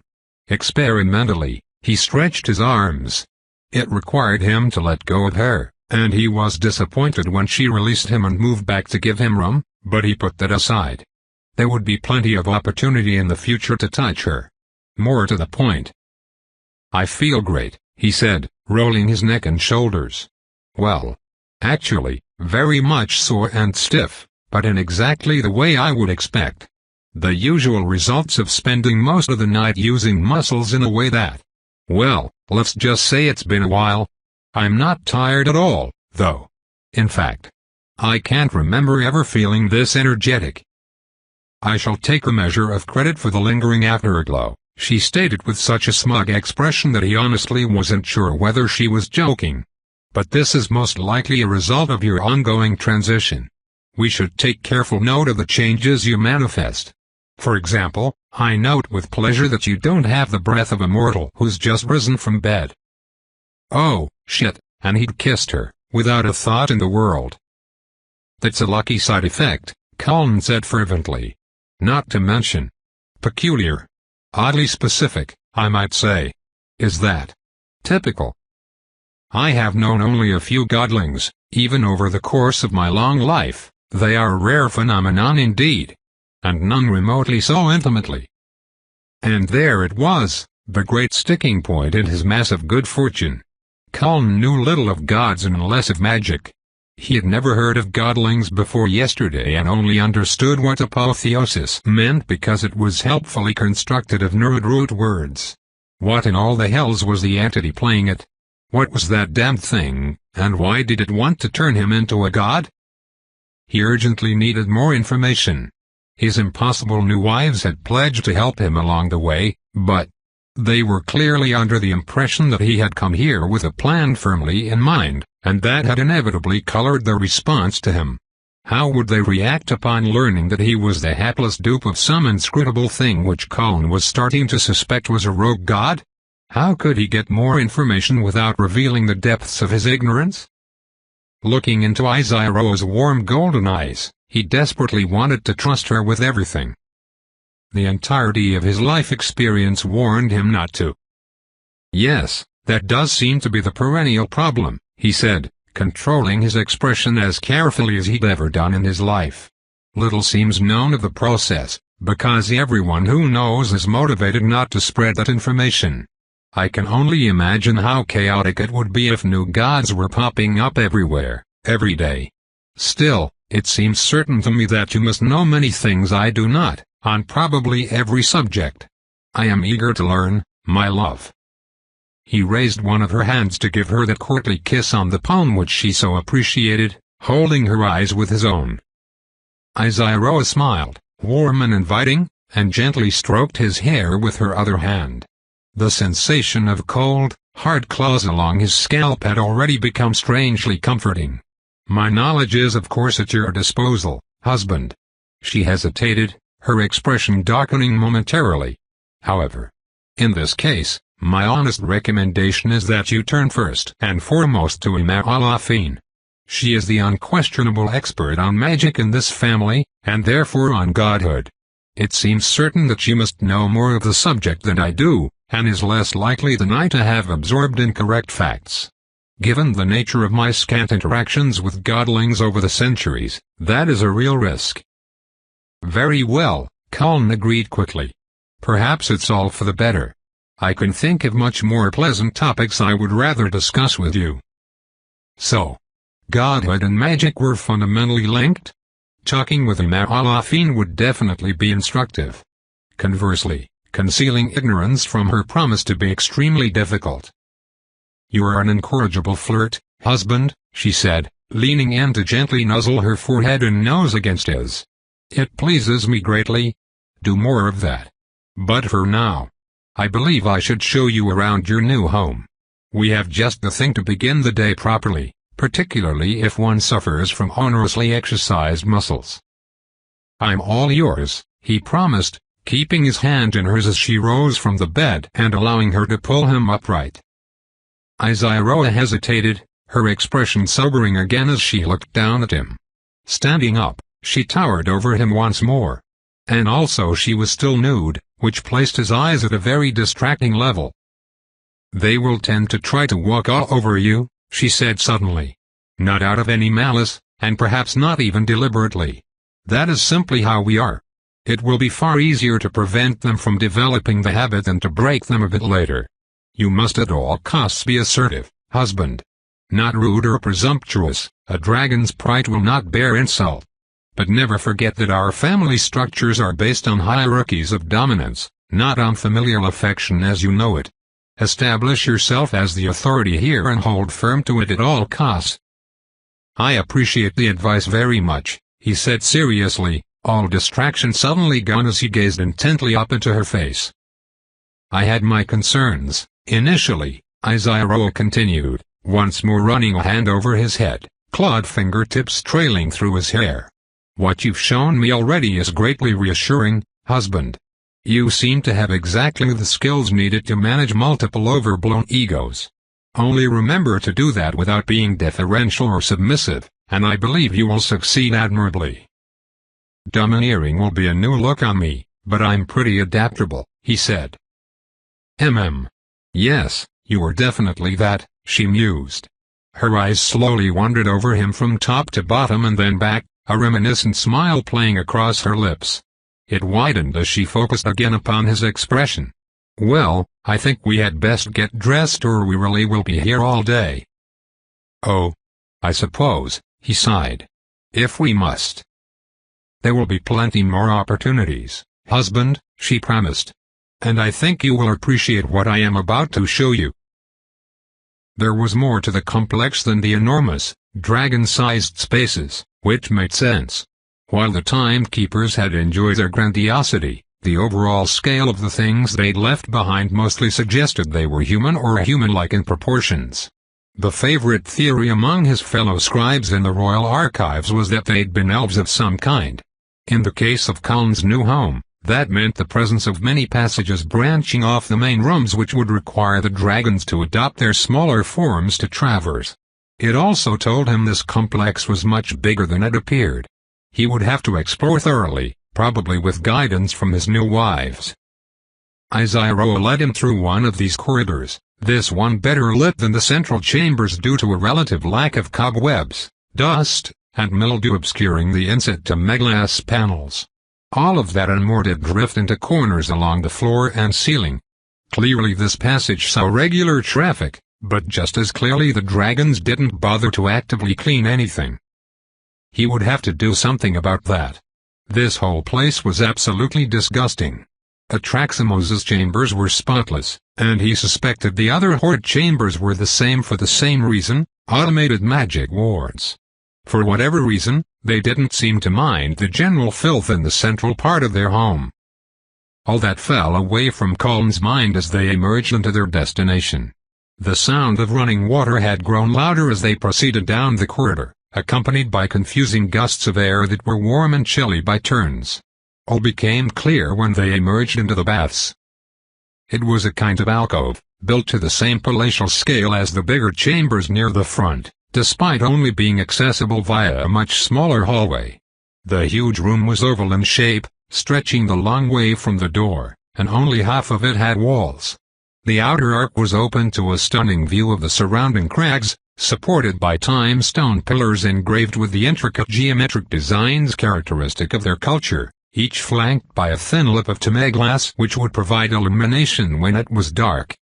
Experimentally, he stretched his arms. It required him to let go of her, and he was disappointed when she released him and moved back to give him room, but he put that aside. There would be plenty of opportunity in the future to touch her. More to the point. "I feel great," he said, rolling his neck and shoulders. "Well, actually, very much sore and stiff, but in exactly the way I would expect. The usual results of spending most of the night using muscles in a way that, well, let's just say it's been a while. I'm not tired at all, though. In fact, I can't remember ever feeling this energetic." "I shall take a measure of credit for the lingering afterglow," she stated with such a smug expression that he honestly wasn't sure whether she was joking. "But this is most likely a result of your ongoing transition. We should take careful note of the changes you manifest. For example, I note with pleasure that you don't have the breath of a mortal who's just risen from bed." "Oh, shit," and he'd kissed her, without a thought in the world. "That's a lucky side effect," Colin said fervently. "Not to mention peculiar. Oddly specific, I might say. Is that typical?" I have known only a few godlings, even over the course of my long life. They are a rare phenomenon indeed. And none remotely so intimately. And there it was, the great sticking point in his massive good fortune. Colin knew little of gods and less of magic. He had never heard of godlings before yesterday and only understood what apotheosis meant because it was helpfully constructed of root words. What in all the hells was the entity playing it? What was that damned thing, and why did it want to turn him into a god? He urgently needed more information. His impossible new wives had pledged to help him along the way, but they were clearly under the impression that he had come here with a plan firmly in mind, and that had inevitably colored their response to him. How would they react upon learning that he was the hapless dupe of some inscrutable thing which Colin was starting to suspect was a rogue god? How could he get more information without revealing the depths of his ignorance? Looking into Isaro's warm golden eyes, he desperately wanted to trust her with everything. The entirety of his life experience warned him not to. Yes, that does seem to be the perennial problem, he said, controlling his expression as carefully as he'd ever done in his life. Little seems known of the process, because everyone who knows is motivated not to spread that information. I can only imagine how chaotic it would be if new gods were popping up everywhere, every day. Still, it seems certain to me that you must know many things I do not, on probably every subject. I am eager to learn, my love. He raised one of her hands to give her that courtly kiss on the palm which she so appreciated, holding her eyes with his own. Isaiah smiled, warm and inviting, and gently stroked his hair with her other hand. The sensation of cold, hard claws along his scalp had already become strangely comforting. My knowledge is of course at your disposal, husband. She hesitated, her expression darkening momentarily. However, in this case, my honest recommendation is that you turn first and foremost to Imaralafine. She is the unquestionable expert on magic in this family, and therefore on godhood. It seems certain that she must know more of the subject than I do, and is less likely than I to have absorbed incorrect facts. Given the nature of my scant interactions with godlings over the centuries, that is a real risk. Very well, Colin agreed quickly. Perhaps it's all for the better. I can think of much more pleasant topics I would rather discuss with you. So, godhood and magic were fundamentally linked? Talking with Imaralafine would definitely be instructive. Conversely, concealing ignorance from her promised to be extremely difficult. You are an incorrigible flirt, husband, she said, leaning in to gently nuzzle her forehead and nose against his. It pleases me greatly. Do more of that. But for now, I believe I should show you around your new home. We have just the thing to begin the day properly, particularly if one suffers from onerously exercised muscles. I'm all yours, he promised, keeping his hand in hers as she rose from the bed and allowing her to pull him upright. Isaiah hesitated, her expression sobering again as she looked down at him. Standing up, she towered over him once more. And also she was still nude, which placed his eyes at a very distracting level. They will tend to try to walk all over you, she said suddenly. Not out of any malice, and perhaps not even deliberately. That is simply how we are. It will be far easier to prevent them from developing the habit than to break them a bit later. You must at all costs be assertive, husband. Not rude or presumptuous, a dragon's pride will not bear insult. But never forget that our family structures are based on hierarchies of dominance, not on familial affection as you know it. Establish yourself as the authority here and hold firm to it at all costs. I appreciate the advice very much, he said seriously, all distraction suddenly gone as he gazed intently up into her face. I had my concerns, initially, Isaiah continued, once more running a hand over his head, clawed fingertips trailing through his hair. What you've shown me already is greatly reassuring, husband. You seem to have exactly the skills needed to manage multiple overblown egos. Only remember to do that without being deferential or submissive, and I believe you will succeed admirably. Domineering will be a new look on me, but I'm pretty adaptable, he said. Yes, You are definitely that, she mused. Her eyes slowly wandered over him from top to bottom and then back, a reminiscent smile playing across her lips. It widened as she focused again upon his expression. Well, I think we had best get dressed or we really will be here all day. Oh. I suppose, he sighed. If we must. There will be plenty more opportunities, husband, she promised. And I think you will appreciate what I am about to show you. There was more to the complex than the enormous, dragon-sized spaces, which made sense. While the timekeepers had enjoyed their grandiosity, the overall scale of the things they'd left behind mostly suggested they were human or human-like in proportions. The favorite theory among his fellow scribes in the royal archives was that they'd been elves of some kind. In the case of Cullen's new home, that meant the presence of many passages branching off the main rooms which would require the dragons to adopt their smaller forms to traverse. It also told him this complex was much bigger than it appeared. He would have to explore thoroughly, probably with guidance from his new wives. Izaroa led him through one of these corridors, this one better lit than the central chambers due to a relative lack of cobwebs, dust, and mildew obscuring the inset to glass panels. All of that and more did drift into corners along the floor and ceiling. Clearly this passage saw regular traffic, but just as clearly the dragons didn't bother to actively clean anything. He would have to do something about that. This whole place was absolutely disgusting. Atraximos's chambers were spotless, and he suspected the other Horde chambers were the same for the same reason, automated magic wards. For whatever reason, they didn't seem to mind the general filth in the central part of their home. All that fell away from Cullen's mind as they emerged into their destination. The sound of running water had grown louder as they proceeded down the corridor, accompanied by confusing gusts of air that were warm and chilly by turns. All became clear when they emerged into the baths. It was a kind of alcove, built to the same palatial scale as the bigger chambers near the front, despite only being accessible via a much smaller hallway. The huge room was oval in shape, stretching the long way from the door, and only half of it had walls. The outer arc was open to a stunning view of the surrounding crags, supported by time-stone pillars engraved with the intricate geometric designs characteristic of their culture, each flanked by a thin lip of glass which would provide illumination when it was dark.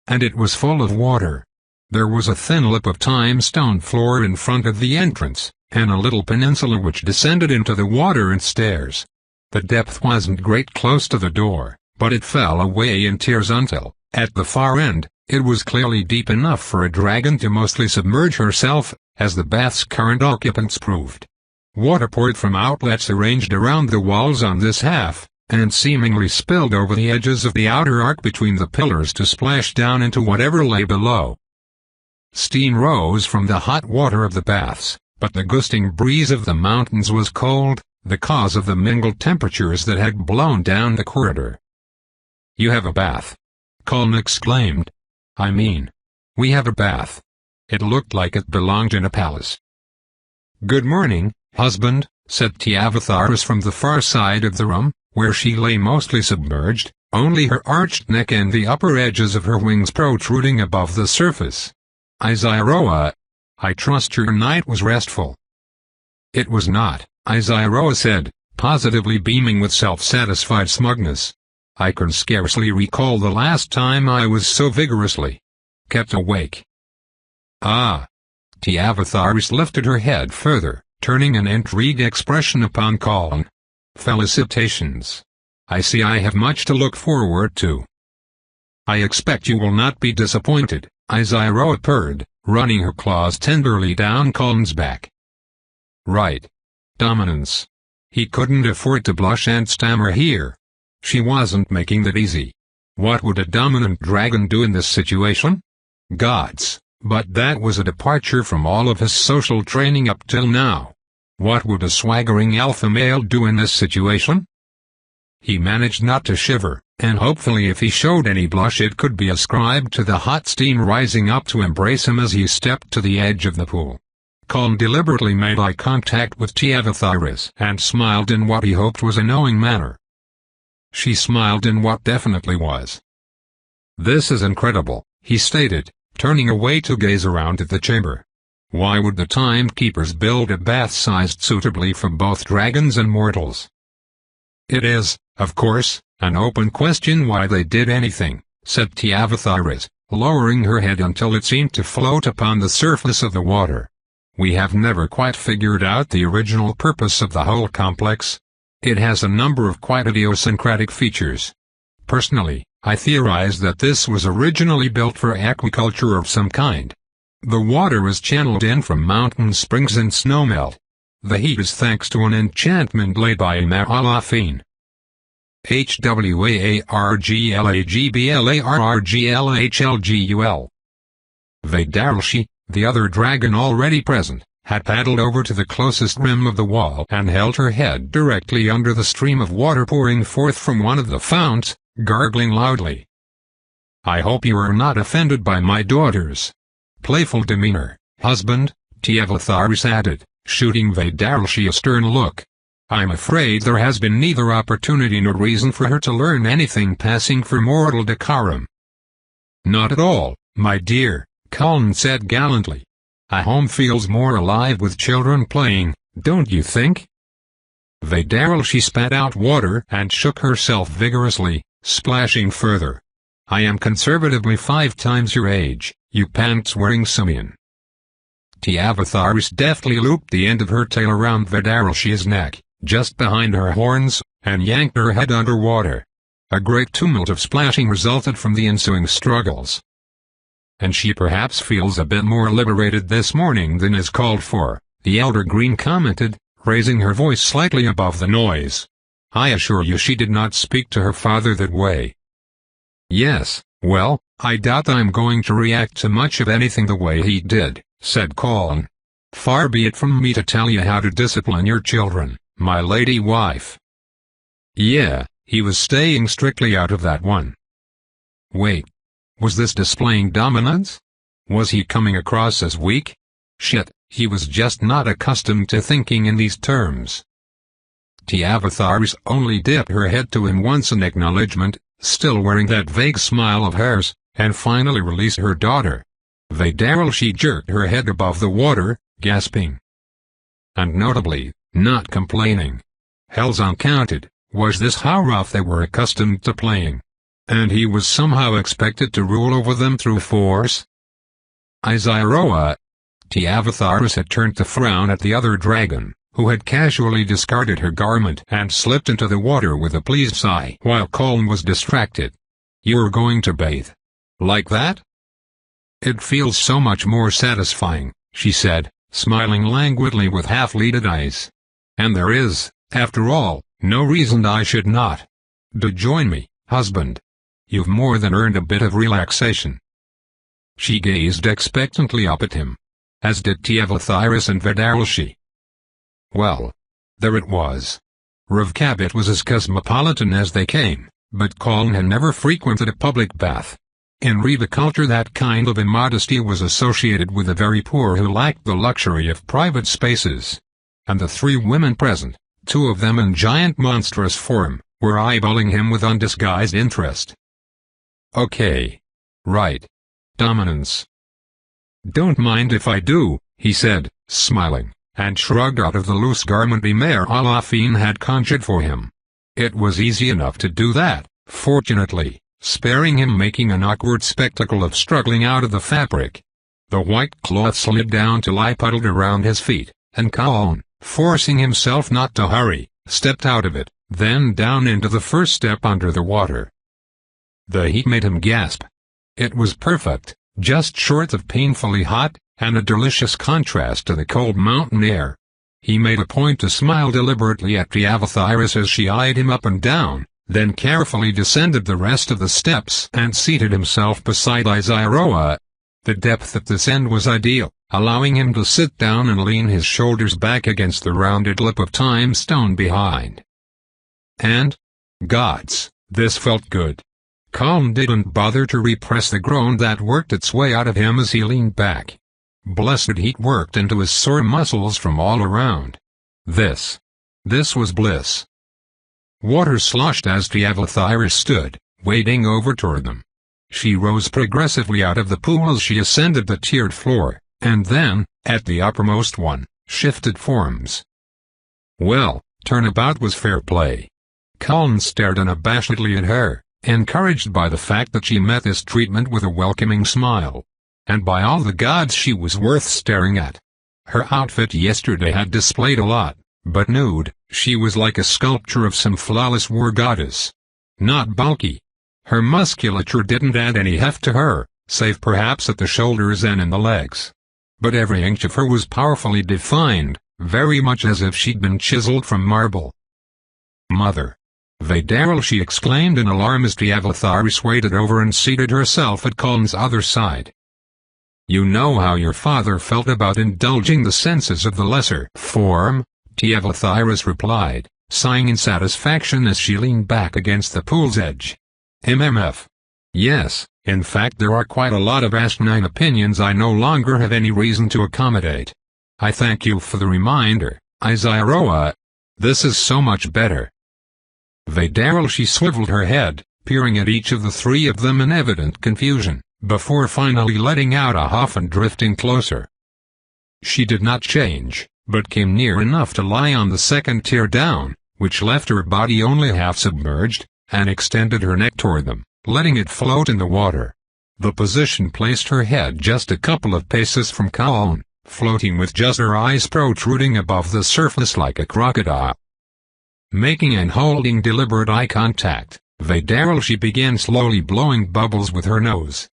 And it was full of water. There was a thin lip of time-stone floor in front of the entrance, and a little peninsula which descended into the water and stairs. The depth wasn't great close to the door, but it fell away in tiers until, at the far end, it was clearly deep enough for a dragon to mostly submerge herself, as the bath's current occupants proved. Water poured from outlets arranged around the walls on this half, and seemingly spilled over the edges of the outer arc between the pillars to splash down into whatever lay below. Steam rose from the hot water of the baths, but the gusting breeze of the mountains was cold, the cause of the mingled temperatures that had blown down the corridor. "You have a bath," Cullen exclaimed. "I mean, we have a bath." It looked like it belonged in a palace. "Good morning, husband," said Tiavatharis from the far side of the room, where she lay mostly submerged, only her arched neck and the upper edges of her wings protruding above the surface. "Izaroa, I trust your night was restful." "It was not," Izaroa said, positively beaming with self-satisfied smugness. "I can scarcely recall the last time I was so vigorously kept awake." "Ah." Tiavatharis lifted her head further, turning an intrigued expression upon Cullen. "Felicitations. I see I have much to look forward to." "I expect you will not be disappointed," Izaroa purred, running her claws tenderly down Cullen's back. "Right. Dominance." He couldn't afford to blush and stammer here. She wasn't making that easy. What would a dominant dragon do in this situation? Gods, but that was a departure from all of his social training up till now. What would a swaggering alpha male do in this situation? He managed not to shiver, and hopefully if he showed any blush it could be ascribed to the hot steam rising up to embrace him as he stepped to the edge of the pool. Cullen deliberately made eye contact with Tiavatharis and smiled in what he hoped was a knowing manner. She smiled in what definitely was. "This is incredible," he stated, turning away to gaze around at the chamber. Why would the timekeepers build a bath sized suitably for both dragons and mortals? It is, of course, an open question why they did anything, said Tiavathyres, lowering her head until it seemed to float upon the surface of the water. We have never quite figured out the original purpose of the whole complex. It has a number of quite idiosyncratic features. Personally, I theorize that this was originally built for aquaculture of some kind. The water is channeled in from mountain springs and snowmelt. The heat is thanks to an enchantment laid by Imar-Alafin. Hwaglagblarglhlgul. Vedaralshi, the other dragon already present, had paddled over to the closest rim of the wall and held her head directly under the stream of water pouring forth from one of the founts, gargling loudly. I hope you are not offended by my daughter's playful demeanor, husband, Tiavathyres added, shooting Vedaralshi a stern look. I'm afraid there has been neither opportunity nor reason for her to learn anything passing for mortal decorum. Not at all, my dear, Colin said gallantly. A home feels more alive with children playing, don't you think? Vedaralshi spat out water and shook herself vigorously, splashing further. I am conservatively 5 times your age, you pants-wearing simian. Tiavathyres deftly looped the end of her tail around Vedaralshi's neck, just behind her horns, and yanked her head underwater. A great tumult of splashing resulted from the ensuing struggles. And she perhaps feels a bit more liberated this morning than is called for, the elder Green commented, raising her voice slightly above the noise. I assure you she did not speak to her father that way. Yes, well, I doubt I'm going to react to much of anything the way he did, said Colin. Far be it from me to tell you how to discipline your children, my lady wife. Yeah, he was staying strictly out of that one. Wait. Was this displaying dominance? Was he coming across as weak? Shit, he was just not accustomed to thinking in these terms. Tiavathyres only dipped her head to him once in acknowledgement, still wearing that vague smile of hers, and finally released her daughter. Vedaralshi jerked her head above the water, gasping. And notably, not complaining. Hells uncounted, was this how rough they were accustomed to playing? And he was somehow expected to rule over them through force? Izyroa. Tiavathyres had turned to frown at the other dragon, who had casually discarded her garment and slipped into the water with a pleased sigh while Colin was distracted. You're going to bathe? Like that? It feels so much more satisfying, she said, smiling languidly with half-lidded eyes. And there is, after all, no reason I should not. Do join me, husband. You've more than earned a bit of relaxation. She gazed expectantly up at him, as did Tiavathyres and Vedaralshi. Well, there it was. Revkabit was as cosmopolitan as they came, but Colin had never frequented a public bath. In Revaculture that kind of immodesty was associated with the very poor who lacked the luxury of private spaces. And the 3 women present, 2 of them in giant monstrous form, were eyeballing him with undisguised interest. Okay. Right. Dominance. Don't mind if I do, he said, smiling, and shrugged out of the loose garment Imar-Alafin had conjured for him. It was easy enough to do that, fortunately, sparing him making an awkward spectacle of struggling out of the fabric. The white cloth slid down to lie puddled around his feet, and Colin, forcing himself not to hurry, stepped out of it, then down into the first step under the water. The heat made him gasp. It was perfect, just short of painfully hot, and a delicious contrast to the cold mountain air. He made a point to smile deliberately at Tiavathyres as she eyed him up and down, then carefully descended the rest of the steps and seated himself beside Izyroa. The depth at this end was ideal, allowing him to sit down and lean his shoulders back against the rounded lip of time stone behind. And, gods, this felt good. Colin didn't bother to repress the groan that worked its way out of him as he leaned back. Blessed heat worked into his sore muscles from all around. This was bliss. Water sloshed as Tiavathyres stood, wading over toward them. She rose progressively out of the pool as she ascended the tiered floor, and then, at the uppermost one, shifted forms. Well, turnabout was fair play. Colin stared unabashedly at her, encouraged by the fact that she met this treatment with a welcoming smile. And by all the gods, she was worth staring at. Her outfit yesterday had displayed a lot, but nude, she was like a sculpture of some flawless war goddess. Not bulky. Her musculature didn't add any heft to her, save perhaps at the shoulders and in the legs. But every inch of her was powerfully defined, very much as if she'd been chiseled from marble. "Mother! Vadaril!" she exclaimed in alarm as Tiavatharis waded over and seated herself at Colin's other side. "You know how your father felt about indulging the senses of the lesser form," Tiavatharis replied, sighing in satisfaction as she leaned back against the pool's edge. "MMF. Yes, in fact there are quite a lot of asinine opinions I no longer have any reason to accommodate. I thank you for the reminder, Isaroa. This is so much better." Vadaril, she swiveled her head, peering at each of the three of them in evident confusion, before finally letting out a huff and drifting closer. She did not change, but came near enough to lie on the second tier down, which left her body only half submerged, and extended her neck toward them, letting it float in the water. The position placed her head just a couple of paces from Colin, floating with just her eyes protruding above the surface like a crocodile. Making and holding deliberate eye contact, Vadaril, she began slowly blowing bubbles with her nose.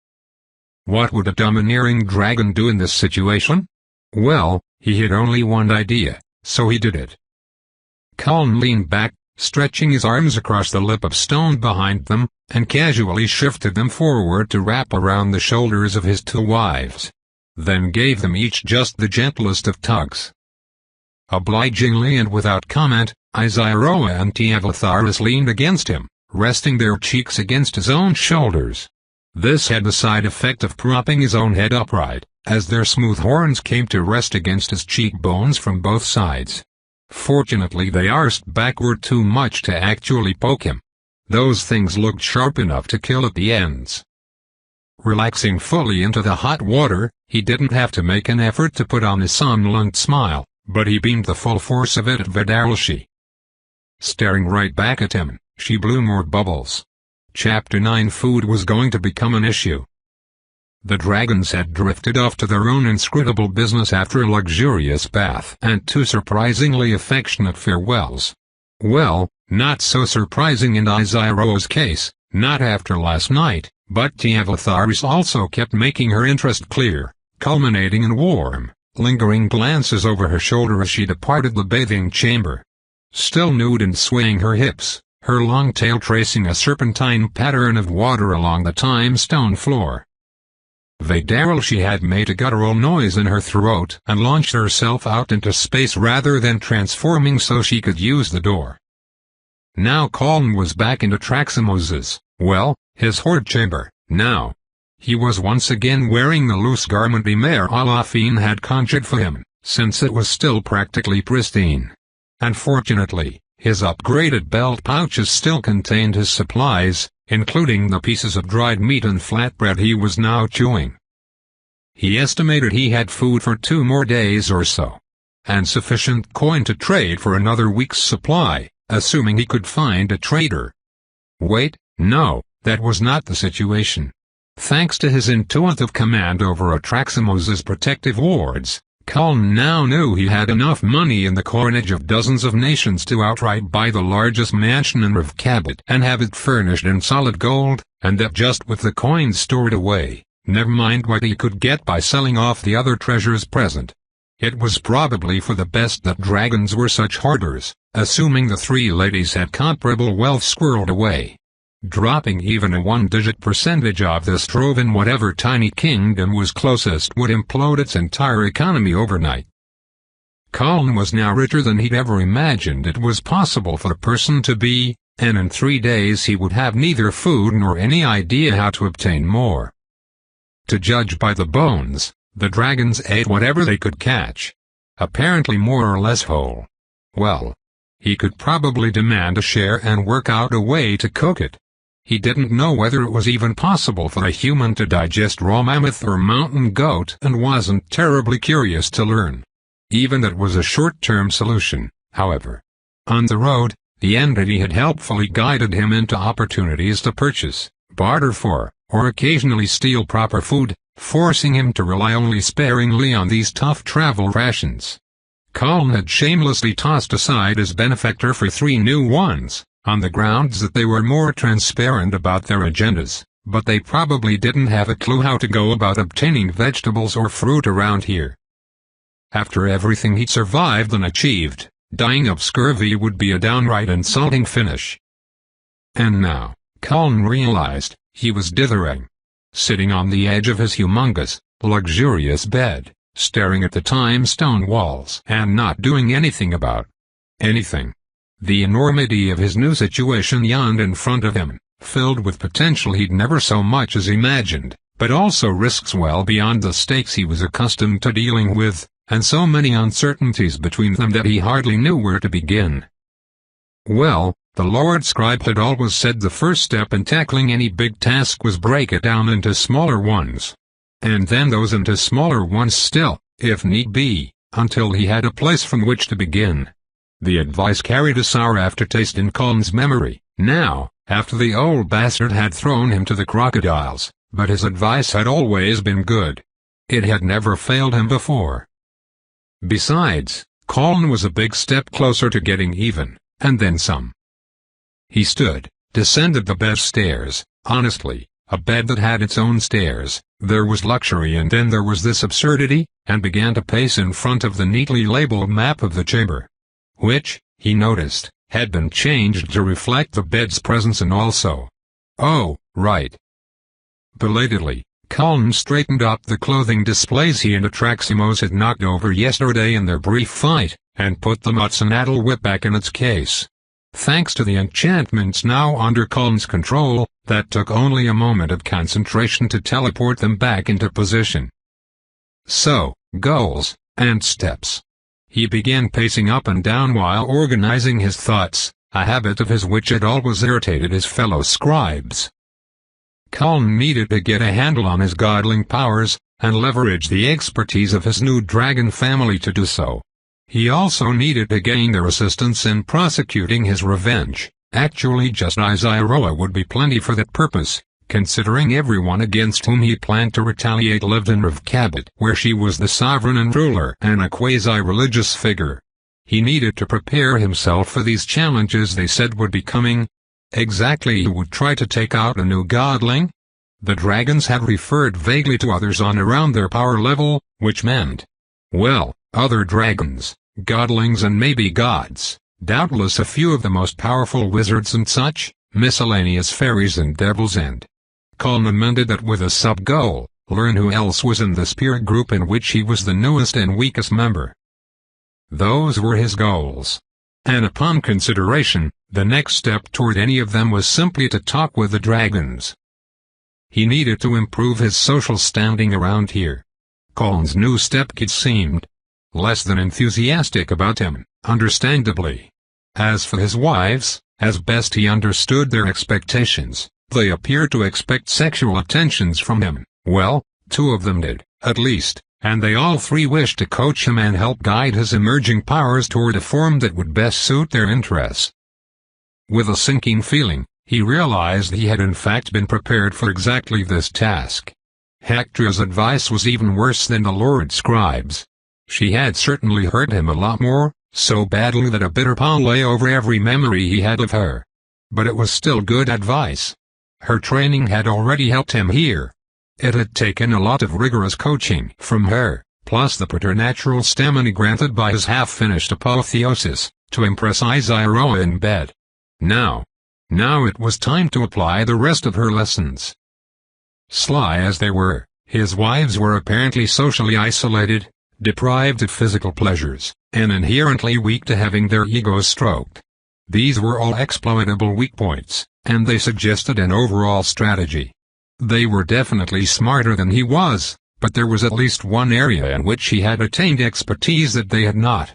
What would a domineering dragon do in this situation? Well, he had only one idea, so he did it. Colin leaned back, stretching his arms across the lip of stone behind them, and casually shifted them forward to wrap around the shoulders of his two wives. Then gave them each just the gentlest of tugs. Obligingly and without comment, Isaroa and Tiavatharis leaned against him, resting their cheeks against his own shoulders. This had the side effect of propping his own head upright, as their smooth horns came to rest against his cheekbones from both sides. Fortunately they arsed backward too much to actually poke him. Those things looked sharp enough to kill at the ends. Relaxing fully into the hot water, he didn't have to make an effort to put on his somnolent smile, but he beamed the full force of it at Vadaril. Staring right back at him, she blew more bubbles. Chapter 9. Food was going to become an issue. The dragons had drifted off to their own inscrutable business after a luxurious bath and two surprisingly affectionate farewells. Well, not so surprising in Isaroa's case, not after last night, but Tiavatharis also kept making her interest clear, culminating in warm, lingering glances over her shoulder as she departed the bathing chamber. Still nude and swaying her hips, her long tail tracing a serpentine pattern of water along the time-stone floor. Vadaril, she had made a guttural noise in her throat and launched herself out into space rather than transforming so she could use the door. Now Colin was back into Traximos's, well, his hoard chamber, now. He was once again wearing the loose garment Emer Alafine had conjured for him, since it was still practically pristine. And fortunately, his upgraded belt pouches still contained his supplies, including the pieces of dried meat and flatbread he was now chewing. He estimated he had food for 2 more days or so, and sufficient coin to trade for another week's supply, assuming he could find a trader. Wait, no, that was not the situation. Thanks to his intuitive command over Atraximos's protective wards, Colin now knew he had enough money in the coinage of dozens of nations to outright buy the largest mansion in Rivkabit and have it furnished in solid gold, and that just with the coins stored away, never mind what he could get by selling off the other treasures present. It was probably for the best that dragons were such hoarders, assuming the three ladies had comparable wealth squirreled away. Dropping even a 1-digit percentage of this trove in whatever tiny kingdom was closest would implode its entire economy overnight. Colin was now richer than he'd ever imagined it was possible for a person to be, and in 3 days he would have neither food nor any idea how to obtain more. To judge by the bones, the dragons ate whatever they could catch. Apparently more or less whole. Well, he could probably demand a share and work out a way to cook it. He didn't know whether it was even possible for a human to digest raw mammoth or mountain goat and wasn't terribly curious to learn. Even that was a short-term solution, however. On the road, the entity had helpfully guided him into opportunities to purchase, barter for, or occasionally steal proper food, forcing him to rely only sparingly on these tough travel rations. Colin had shamelessly tossed aside his benefactor for 3 new ones, on the grounds that they were more transparent about their agendas, but they probably didn't have a clue how to go about obtaining vegetables or fruit around here. After everything he'd survived and achieved, dying of scurvy would be a downright insulting finish. And now, Colin realized, he was dithering. Sitting on the edge of his humongous, luxurious bed, staring at the time-stone walls and not doing anything about anything. The enormity of his new situation yawned in front of him, filled with potential he'd never so much as imagined, but also risks well beyond the stakes he was accustomed to dealing with, and so many uncertainties between them that he hardly knew where to begin. Well, the Lord Scribe had always said the first step in tackling any big task was break it down into smaller ones. And then those into smaller ones still, if need be, until he had a place from which to begin. The advice carried a sour aftertaste in Colin's memory, now, after the old bastard had thrown him to the crocodiles, but his advice had always been good. It had never failed him before. Besides, Colin was a big step closer to getting even, and then some. He stood, descended the bed stairs, honestly, a bed that had its own stairs, there was luxury and then there was this absurdity, and began to pace in front of the neatly labeled map of the chamber. Which, he noticed, had been changed to reflect the bed's presence and also. Oh, right. Belatedly, Colin straightened up the clothing displays he and Atraximos had knocked over yesterday in their brief fight, and put the Mutzenadel whip back in its case. Thanks to the enchantments now under Colin's control, that took only a moment of concentration to teleport them back into position. So, goals, and steps. He began pacing up and down while organizing his thoughts, a habit of his which had always irritated his fellow scribes. Colin needed to get a handle on his godling powers, and leverage the expertise of his new dragon family to do so. He also needed to gain their assistance in prosecuting his revenge. Actually just Iroa would be plenty for that purpose, considering everyone against whom he planned to retaliate lived in Revkabit, where she was the sovereign and ruler and a quasi-religious figure. He needed to prepare himself for these challenges they said would be coming. Exactly who would try to take out a new godling? The dragons had referred vaguely to others on around their power level, which meant, well, other dragons, godlings and maybe gods, doubtless a few of the most powerful wizards and such, miscellaneous fairies and devils and. Colin amended that with a sub-goal, learn who else was in the spirit group in which he was the newest and weakest member. Those were his goals. And upon consideration, the next step toward any of them was simply to talk with the dragons. He needed to improve his social standing around here. Colin's new stepkid seemed less than enthusiastic about him, understandably. As for his wives, as best he understood their expectations, they appeared to expect sexual attentions from him. Well, 2 of them did, at least, and they all 3 wished to coach him and help guide his emerging powers toward a form that would best suit their interests. With a sinking feeling, he realized he had in fact been prepared for exactly this task. Hector's advice was even worse than the Lord Scribe's. She had certainly hurt him a lot more, so badly that a bitter pall lay over every memory he had of her. But it was still good advice. Her training had already helped him here. It had taken a lot of rigorous coaching from her, plus the preternatural stamina granted by his half-finished apotheosis, to impress Iroa in bed. Now it was time to apply the rest of her lessons. Sly as they were, his wives were apparently socially isolated, deprived of physical pleasures, and inherently weak to having their egos stroked. These were all exploitable weak points, and they suggested an overall strategy. They were definitely smarter than he was, but there was at least one area in which he had attained expertise that they had not.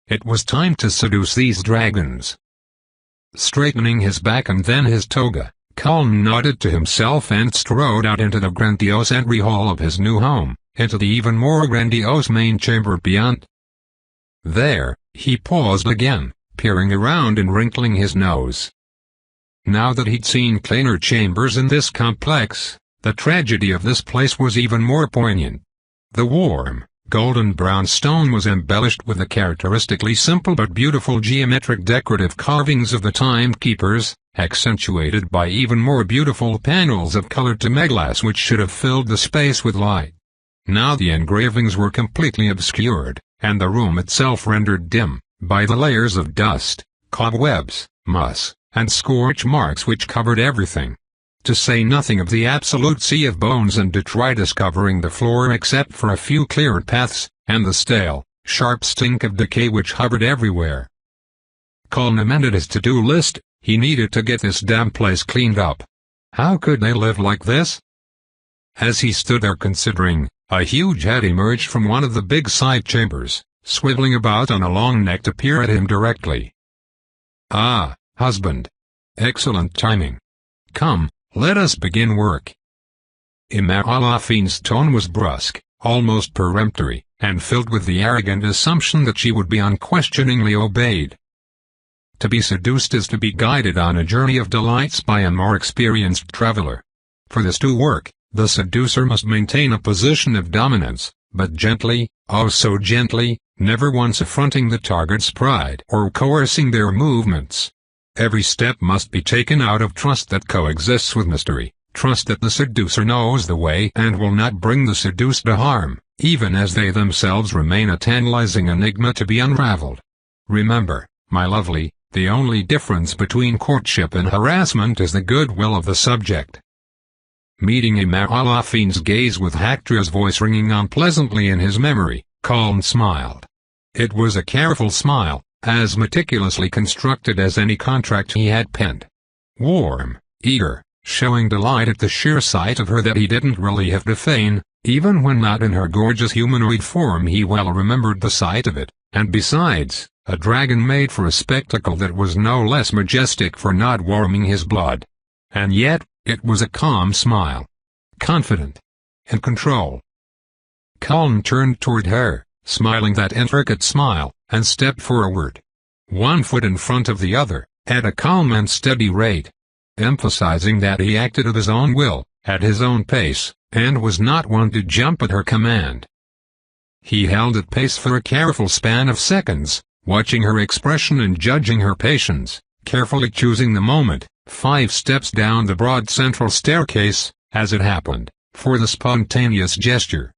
It was time to seduce these dragons. Straightening his back and then his toga, Colin nodded to himself and strode out into the grandiose entry hall of his new home, into the even more grandiose main chamber beyond. There, he paused again, peering around and wrinkling his nose. Now that he'd seen cleaner chambers in this complex, the tragedy of this place was even more poignant. The warm, golden-brown stone was embellished with the characteristically simple but beautiful geometric decorative carvings of the timekeepers, accentuated by even more beautiful panels of colored glass which should have filled the space with light. Now the engravings were completely obscured, and the room itself rendered dim by the layers of dust, cobwebs, muss, and scorch marks which covered everything. To say nothing of the absolute sea of bones and detritus covering the floor except for a few cleared paths, and the stale, sharp stink of decay which hovered everywhere. Colin amended his to-do list. He needed to get this damn place cleaned up. How could they live like this? As he stood there considering, a huge head emerged from one of the big side chambers, swiveling about on a long neck to peer at him directly. "Ah, husband. Excellent timing. Come, let us begin work." Imar-Alafine's tone was brusque, almost peremptory, and filled with the arrogant assumption that she would be unquestioningly obeyed. To be seduced is to be guided on a journey of delights by a more experienced traveler. For this to work, the seducer must maintain a position of dominance, but gently, oh so gently, never once affronting the target's pride or coercing their movements. Every step must be taken out of trust that coexists with mystery, trust that the seducer knows the way and will not bring the seduced to harm, even as they themselves remain a tantalizing enigma to be unraveled. Remember, my lovely, the only difference between courtship and harassment is the goodwill of the subject. Meeting Imar-Alafine's gaze with Hector's voice ringing unpleasantly in his memory, Colin smiled. It was a careful smile, as meticulously constructed as any contract he had penned. Warm, eager, showing delight at the sheer sight of her that he didn't really have to feign, even when not in her gorgeous humanoid form he well remembered the sight of it, and besides, a dragon made for a spectacle that was no less majestic for not warming his blood. And yet, it was a calm smile. Confident. In control. Colin turned toward her, smiling that intricate smile, and stepped forward. 1 foot in front of the other, at a calm and steady rate. Emphasizing that he acted of his own will, at his own pace, and was not one to jump at her command. He held at pace for a careful span of seconds, watching her expression and judging her patience, carefully choosing the moment, 5 steps down the broad central staircase, as it happened, for the spontaneous gesture.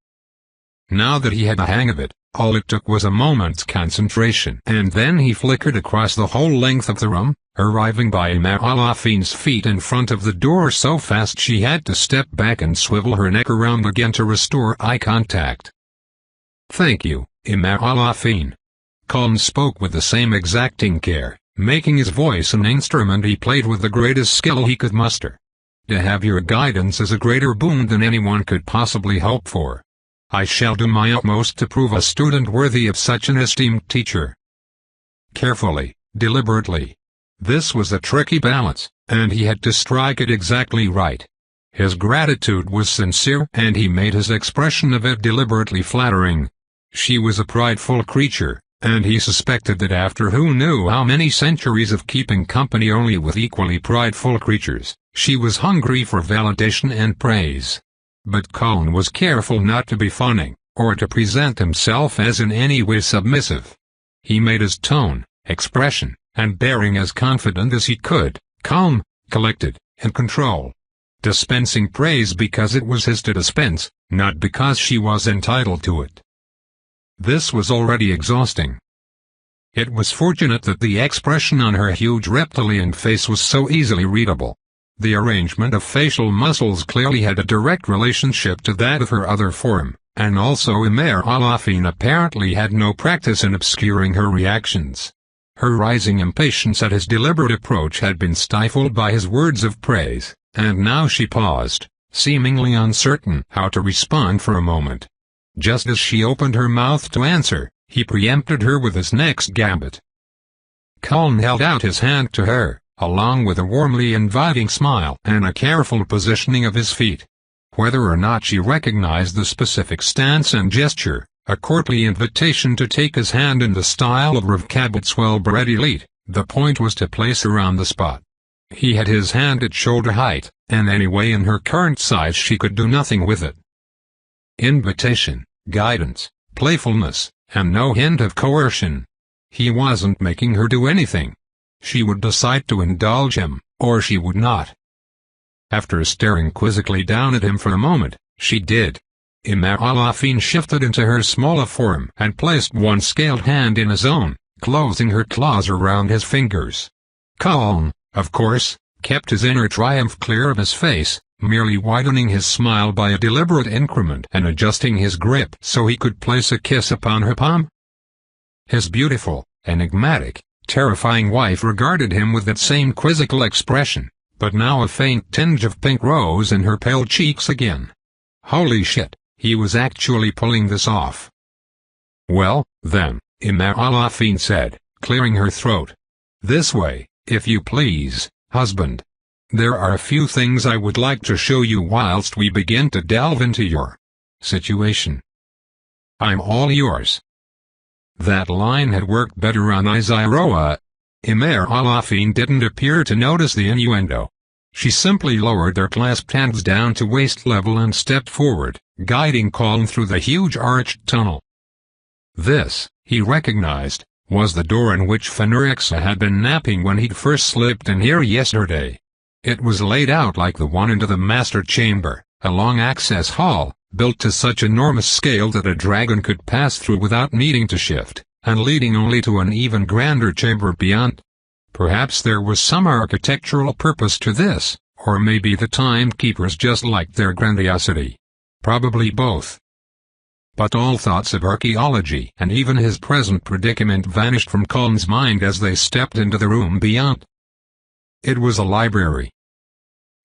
Now that he had the hang of it, all it took was a moment's concentration, and then he flickered across the whole length of the room, arriving by Imar-Alafine's feet in front of the door so fast she had to step back and swivel her neck around again to restore eye contact. "Thank you, Imar-Alafine." Colin spoke with the same exacting care, making his voice an instrument he played with the greatest skill he could muster. "To have your guidance is a greater boon than anyone could possibly hope for. I shall do my utmost to prove a student worthy of such an esteemed teacher." Carefully, deliberately. This was a tricky balance, and he had to strike it exactly right. His gratitude was sincere and he made his expression of it deliberately flattering. She was a prideful creature, and he suspected that after who knew how many centuries of keeping company only with equally prideful creatures, she was hungry for validation and praise. But Colin was careful not to be fawning, or to present himself as in any way submissive. He made his tone, expression, and bearing as confident as he could, calm, collected, in control. Dispensing praise because it was his to dispense, not because she was entitled to it. This was already exhausting. It was fortunate that the expression on her huge reptilian face was so easily readable. The arrangement of facial muscles clearly had a direct relationship to that of her other form, and also Imar-Alafine apparently had no practice in obscuring her reactions. Her rising impatience at his deliberate approach had been stifled by his words of praise, and now she paused, seemingly uncertain how to respond for a moment. Just as she opened her mouth to answer, he preempted her with his next gambit. Colin held out his hand to her, along with a warmly inviting smile and a careful positioning of his feet. Whether or not she recognized the specific stance and gesture, a courtly invitation to take his hand in the style of Rev Cabot's well-bred elite, the point was to place her on the spot. He had his hand at shoulder height, and anyway in her current size she could do nothing with it. Invitation, guidance, playfulness, and no hint of coercion. He wasn't making her do anything. She would decide to indulge him, or she would not. After staring quizzically down at him for a moment, she did. Alafine shifted into her smaller form and placed one scaled hand in his own, closing her claws around his fingers. Colin, of course, kept his inner triumph clear of his face, merely widening his smile by a deliberate increment and adjusting his grip so he could place a kiss upon her palm. His beautiful, enigmatic, terrifying wife regarded him with that same quizzical expression, but now a faint tinge of pink rose in her pale cheeks again. Holy shit, he was actually pulling this off. Well, then, Alafine said, clearing her throat. This way, if you please, husband. There are a few things I would like to show you whilst we begin to delve into your situation. I'm all yours. That line had worked better on Iziroa. Alafine didn't appear to notice the innuendo. She simply lowered their clasped hands down to waist level and stepped forward, guiding Colin through the huge arched tunnel. This, he recognized, was the door in which Fenrixa had been napping when he'd first slipped in here yesterday. It was laid out like the one into the master chamber, a long access hall, built to such enormous scale that a dragon could pass through without needing to shift, and leading only to an even grander chamber beyond. Perhaps there was some architectural purpose to this, or maybe the timekeepers just liked their grandiosity. Probably both. But all thoughts of archaeology and even his present predicament vanished from Colin's mind as they stepped into the room beyond. It was a library.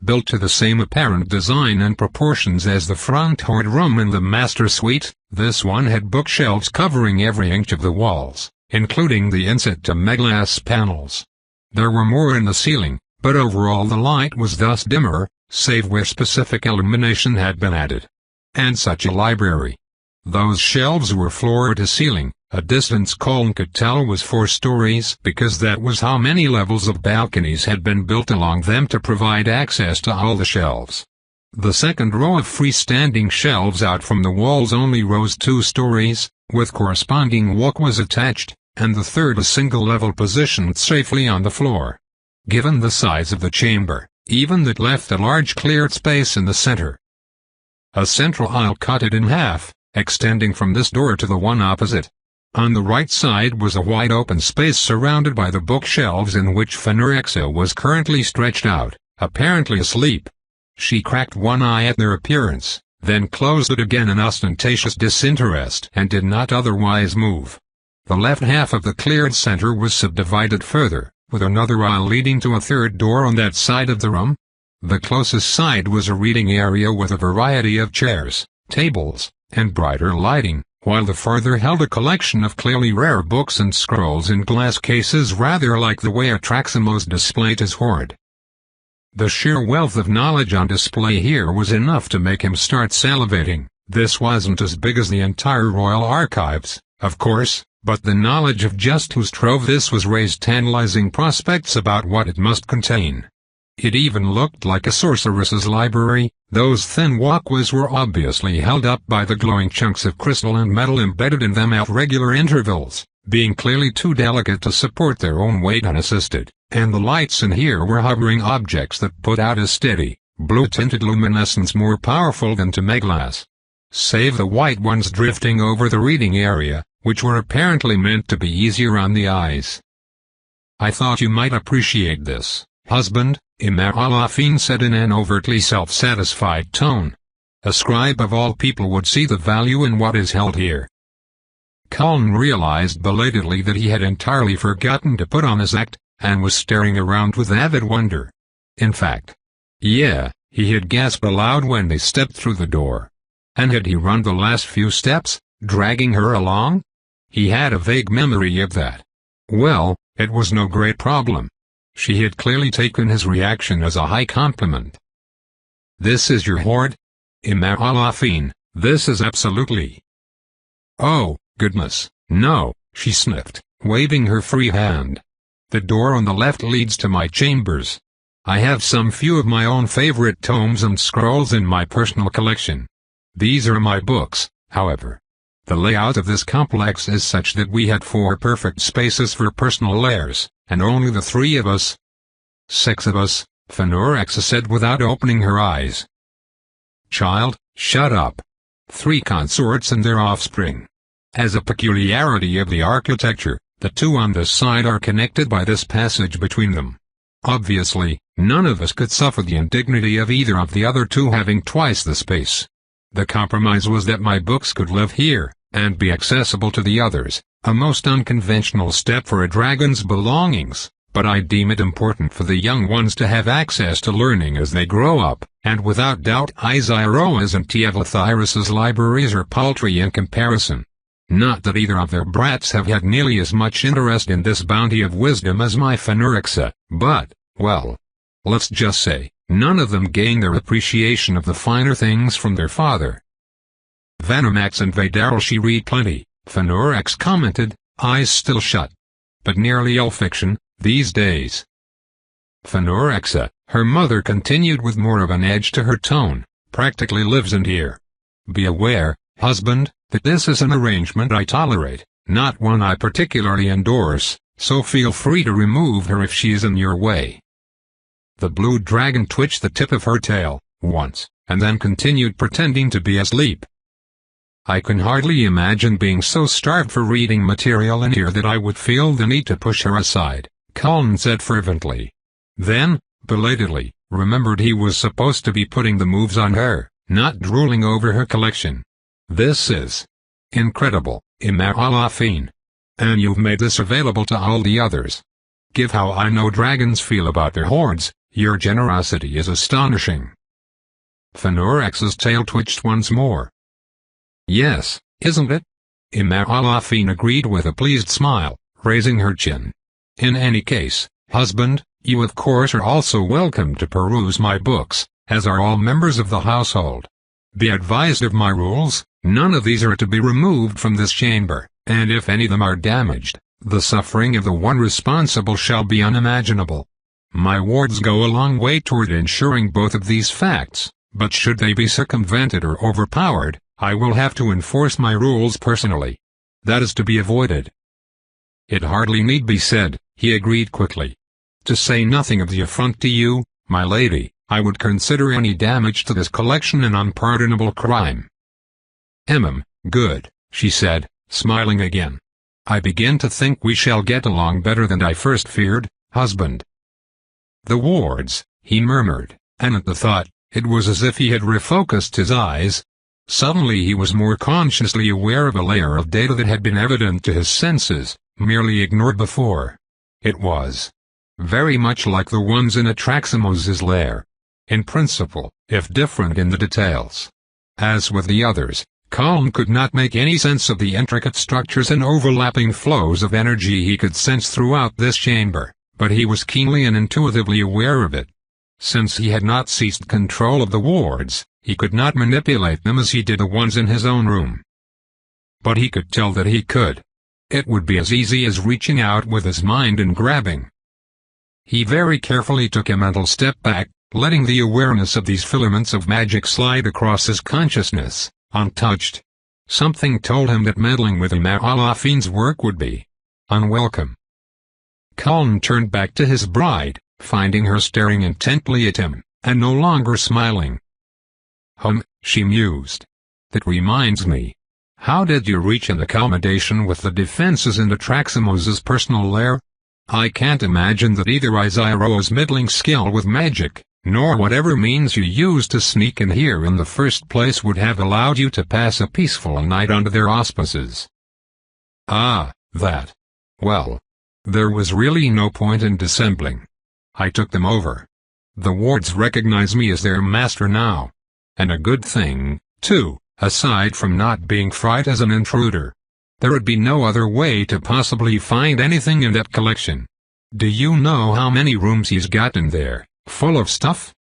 Built to the same apparent design and proportions as the 3.HOARD room in the master suite, this one had bookshelves covering every inch of the walls, including the inset to glass panels. There were more in the ceiling, but overall the light was thus dimmer, save where specific illumination had been added. And such a library. Those shelves were floor to ceiling, a distance Colin could tell was 4 stories because that was how many levels of balconies had been built along them to provide access to all the shelves. The second row of freestanding shelves out from the walls only rose 2 stories, with corresponding walkways attached, and the third a single level positioned safely on the floor. Given the size of the chamber, even that left a large cleared space in the center. A central aisle cut it in half, extending from this door to the one opposite. On the right side was a wide open space surrounded by the bookshelves in which Fenrixa was currently stretched out, apparently asleep. She cracked one eye at their appearance, then closed it again in ostentatious disinterest and did not otherwise move. The left half of the cleared center was subdivided further, with another aisle leading to a third door on that side of the room. The closest side was a reading area with a variety of chairs, tables, and brighter lighting, while the farther held a collection of clearly rare books and scrolls in glass cases rather like the way Atraximos displayed his hoard. The sheer wealth of knowledge on display here was enough to make him start salivating. This wasn't as big as the entire Royal Archives, of course, but the knowledge of just whose trove this was raised tantalizing prospects about what it must contain. It even looked like a sorceress's library. Those thin walkways were obviously held up by the glowing chunks of crystal and metal embedded in them at regular intervals, being clearly too delicate to support their own weight unassisted, and the lights in here were hovering objects that put out a steady, blue-tinted luminescence more powerful than Temeglass. Save the white ones drifting over the reading area, which were apparently meant to be easier on the eyes. "I thought you might appreciate this, husband," Alafine said in an overtly self-satisfied tone. "A scribe of all people would see the value in what is held here." Colin realized belatedly that he had entirely forgotten to put on his act, and was staring around with avid wonder. In fact, yeah, he had gasped aloud when they stepped through the door. And had he run the last few steps, dragging her along? He had a vague memory of that. Well, it was no great problem. She had clearly taken his reaction as a high compliment. "This is your hoard? Imar this is absolutely—" "Oh, goodness, no," she sniffed, waving her free hand. "The door on the left leads to my chambers. I have some few of my own favorite tomes and scrolls in my personal collection. These are my books, however. The layout of this complex is such that we had 4 perfect spaces for personal lairs, and only the 3 of us—" "6 of us," Fenorexa said without opening her eyes. "Child, shut up. 3 consorts and their offspring. As a peculiarity of the architecture, the 2 on this side are connected by this passage between them. Obviously, none of us could suffer the indignity of either of the other 2 having twice the space. The compromise was that my books could live here, and be accessible to the others, a most unconventional step for a dragon's belongings, but I deem it important for the young ones to have access to learning as they grow up, and without doubt Izyroa's and Tiavathyris's libraries are paltry in comparison. Not that either of their brats have had nearly as much interest in this bounty of wisdom as my Fenorexa, but, well, let's just say, none of them gain their appreciation of the finer things from their father." "Venomax and Vadaralshi read plenty," Fenorex commented, eyes still shut. "But nearly all fiction, these days." Fenorexa, her mother continued with more of an edge to her tone, "practically lives in here. Be aware, husband, that this is an arrangement I tolerate, not one I particularly endorse, so feel free to remove her if she is in your way." The blue dragon twitched the tip of her tail, once, and then continued pretending to be asleep. "I can hardly imagine being so starved for reading material in here that I would feel the need to push her aside," Colin said fervently. Then, belatedly, remembered he was supposed to be putting the moves on her, not drooling over her collection. "This is incredible, Imar Alafine. And you've made this available to all the others. Give how I know dragons feel about their hoards, your generosity is astonishing." Fenorex's tail twitched once more. "Yes, isn't it?" Imar Alafine agreed with a pleased smile, raising her chin. "In any case, husband, you of course are also welcome to peruse my books, as are all members of the household. Be advised of my rules, none of these are to be removed from this chamber, and if any of them are damaged, the suffering of the one responsible shall be unimaginable. My wards go a long way toward ensuring both of these facts, but should they be circumvented or overpowered, I will have to enforce my rules personally. That is to be avoided." "It hardly need be said," he agreed quickly. "To say nothing of the affront to you, my lady, I would consider any damage to this collection an unpardonable crime." Good," she said, smiling again. "I begin to think we shall get along better than I first feared, husband." "The wards," he murmured, and at the thought, it was as if he had refocused his eyes. Suddenly he was more consciously aware of a layer of data that had been evident to his senses, merely ignored before. It was very much like the ones in Atraximos's lair. In principle, if different in the details. As with the others, Colin could not make any sense of the intricate structures and overlapping flows of energy he could sense throughout this chamber, but he was keenly and intuitively aware of it. Since he had not seized control of the wards, he could not manipulate them as he did the ones in his own room. But he could tell that he could. It would be as easy as reaching out with his mind and grabbing. He very carefully took a mental step back, letting the awareness of these filaments of magic slide across his consciousness, untouched. Something told him that meddling with Imar Alafine's work would be unwelcome. Colin turned back to his bride, finding her staring intently at him, and no longer smiling. She mused. "That reminds me. How did you reach an accommodation with the defenses in Atraximos's personal lair? I can't imagine that either Izyroa's middling skill with magic, nor whatever means you used to sneak in here in the first place would have allowed you to pass a peaceful night under their auspices." "Ah, that. Well, there was really no point in dissembling. I took them over. The wards recognize me as their master now. And a good thing, too, aside from not being fried as an intruder. There would be no other way to possibly find anything in that collection. Do you know how many rooms he's got in there, full of stuff?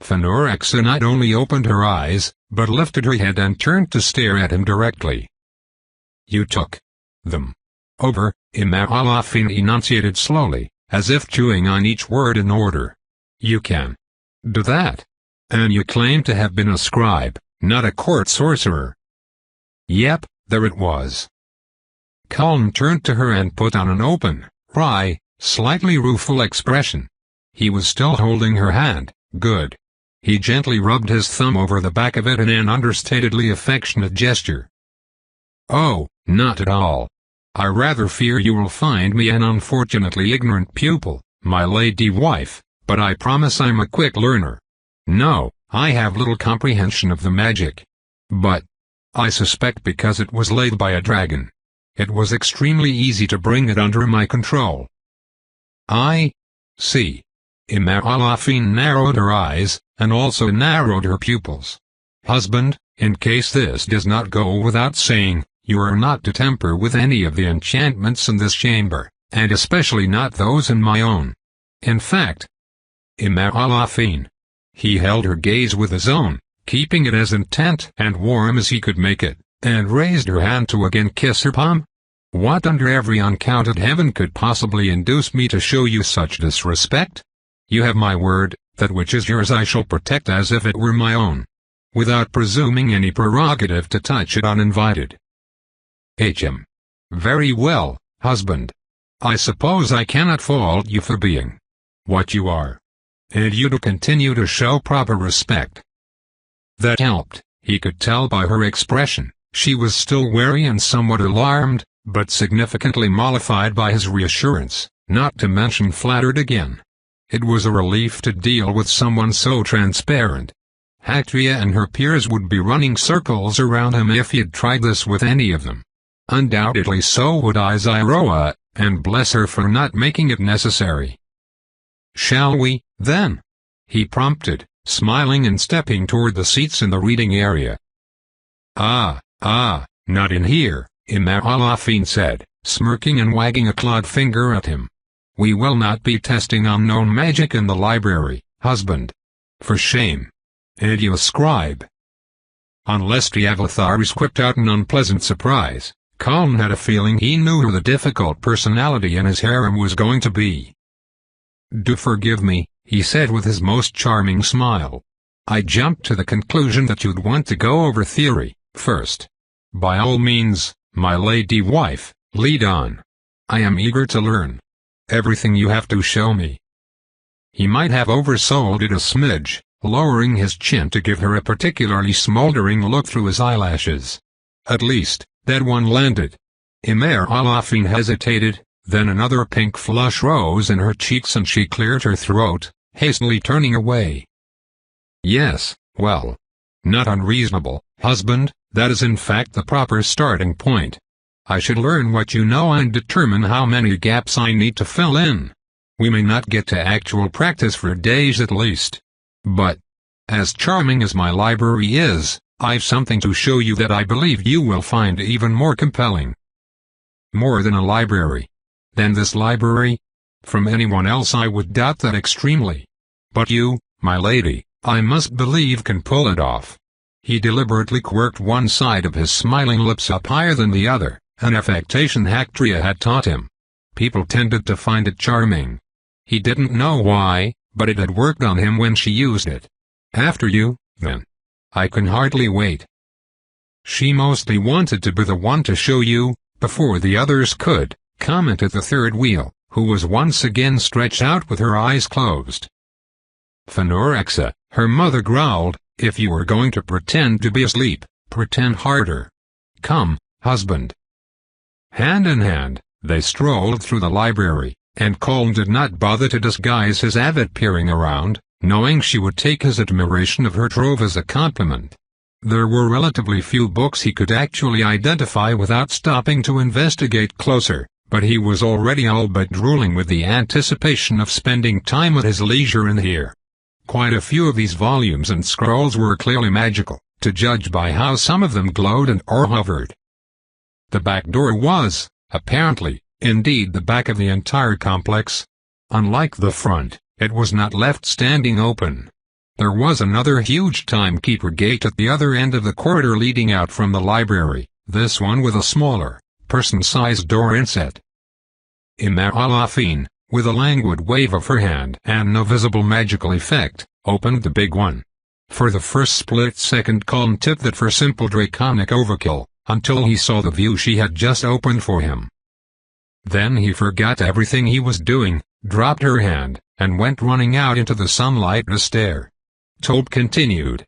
Phanorexa not only opened her eyes, but lifted her head and turned to stare at him directly. You took them over, Imaralafin enunciated slowly, as if chewing on each word in order. You can do that? And you claim to have been a scribe, not a court sorcerer. Yep, there it was. Cullen turned to her and put on an open, wry, slightly rueful expression. He was still holding her hand. Good. He gently rubbed his thumb over the back of it in an understatedly affectionate gesture. Oh, not at all. I rather fear you will find me an unfortunately ignorant pupil, my lady wife, but I promise I'm a quick learner. No, I have little comprehension of the magic. But I suspect because it was laid by a dragon, it was extremely easy to bring it under my control. I see. Imaralafin narrowed her eyes, and also narrowed her pupils. Husband, in case this does not go without saying, you are not to tamper with any of the enchantments in this chamber, and especially not those in my own. In fact, Imaralafin. He held her gaze with his own, keeping it as intent and warm as he could make it, and raised her hand to again kiss her palm. What under every uncounted heaven could possibly induce me to show you such disrespect? You have my word, that which is yours I shall protect as if it were my own, without presuming any prerogative to touch it uninvited. Very well, husband. I suppose I cannot fault you for being what you are, and you to continue to show proper respect. That helped, he could tell by her expression. She was still wary and somewhat alarmed, but significantly mollified by his reassurance, not to mention flattered again. It was a relief to deal with someone so transparent. Hactria and her peers would be running circles around him if he'd tried this with any of them. Undoubtedly so would Izyroa, and bless her for not making it necessary. Shall we, then? He prompted, smiling and stepping toward the seats in the reading area. Not in here, Imaralafin said, smirking and wagging a clawed finger at him. We will not be testing unknown magic in the library, husband. For shame. And you a scribe. Unless Diavatharis whipped out an unpleasant surprise, Cullen had a feeling he knew who the difficult personality in his harem was going to be. Do forgive me, he said with his most charming smile. I jumped to the conclusion that you'd want to go over theory, first. By all means, my lady wife, lead on. I am eager to learn everything you have to show me. He might have oversold it a smidge, lowering his chin to give her a particularly smoldering look through his eyelashes. At least, that one landed. Imaralafin hesitated, then another pink flush rose in her cheeks and she cleared her throat, hastily turning away. Yes, well. Not unreasonable, husband, that is in fact the proper starting point. I should learn what you know and determine how many gaps I need to fill in. We may not get to actual practice for days at least. But, as charming as my library is, I've something to show you that I believe you will find even more compelling. More than a library. Than this library? From anyone else I would doubt that extremely. But you, my lady, I must believe can pull it off. He deliberately quirked one side of his smiling lips up higher than the other, an affectation Hactria had taught him. People tended to find it charming. He didn't know why, but it had worked on him when she used it. After you, then. I can hardly wait. She mostly wanted to be the one to show you, before the others could, commented the third wheel, who was once again stretched out with her eyes closed. Phanorexa, her mother growled, if you are going to pretend to be asleep, pretend harder. Come, husband. Hand in hand, they strolled through the library, and Cullen did not bother to disguise his avid peering around, knowing she would take his admiration of her trove as a compliment. There were relatively few books he could actually identify without stopping to investigate closer, but he was already all but drooling with the anticipation of spending time at his leisure in here. Quite a few of these volumes and scrolls were clearly magical, to judge by how some of them glowed and or hovered. The back door was, apparently, Indeed, the back of the entire complex, unlike the front, it was not left standing open. There was another huge timekeeper gate at the other end of the corridor leading out from the library, this one with a smaller, person-sized door inset. Imar-Alafine, with a languid wave of her hand and no visible magical effect, opened the big one. For the first split second Colin tipped that for simple draconic overkill, until he saw the view she had just opened for him. Then he forgot everything he was doing, dropped her hand, and went running out into the sunlight to stare. Toad continued,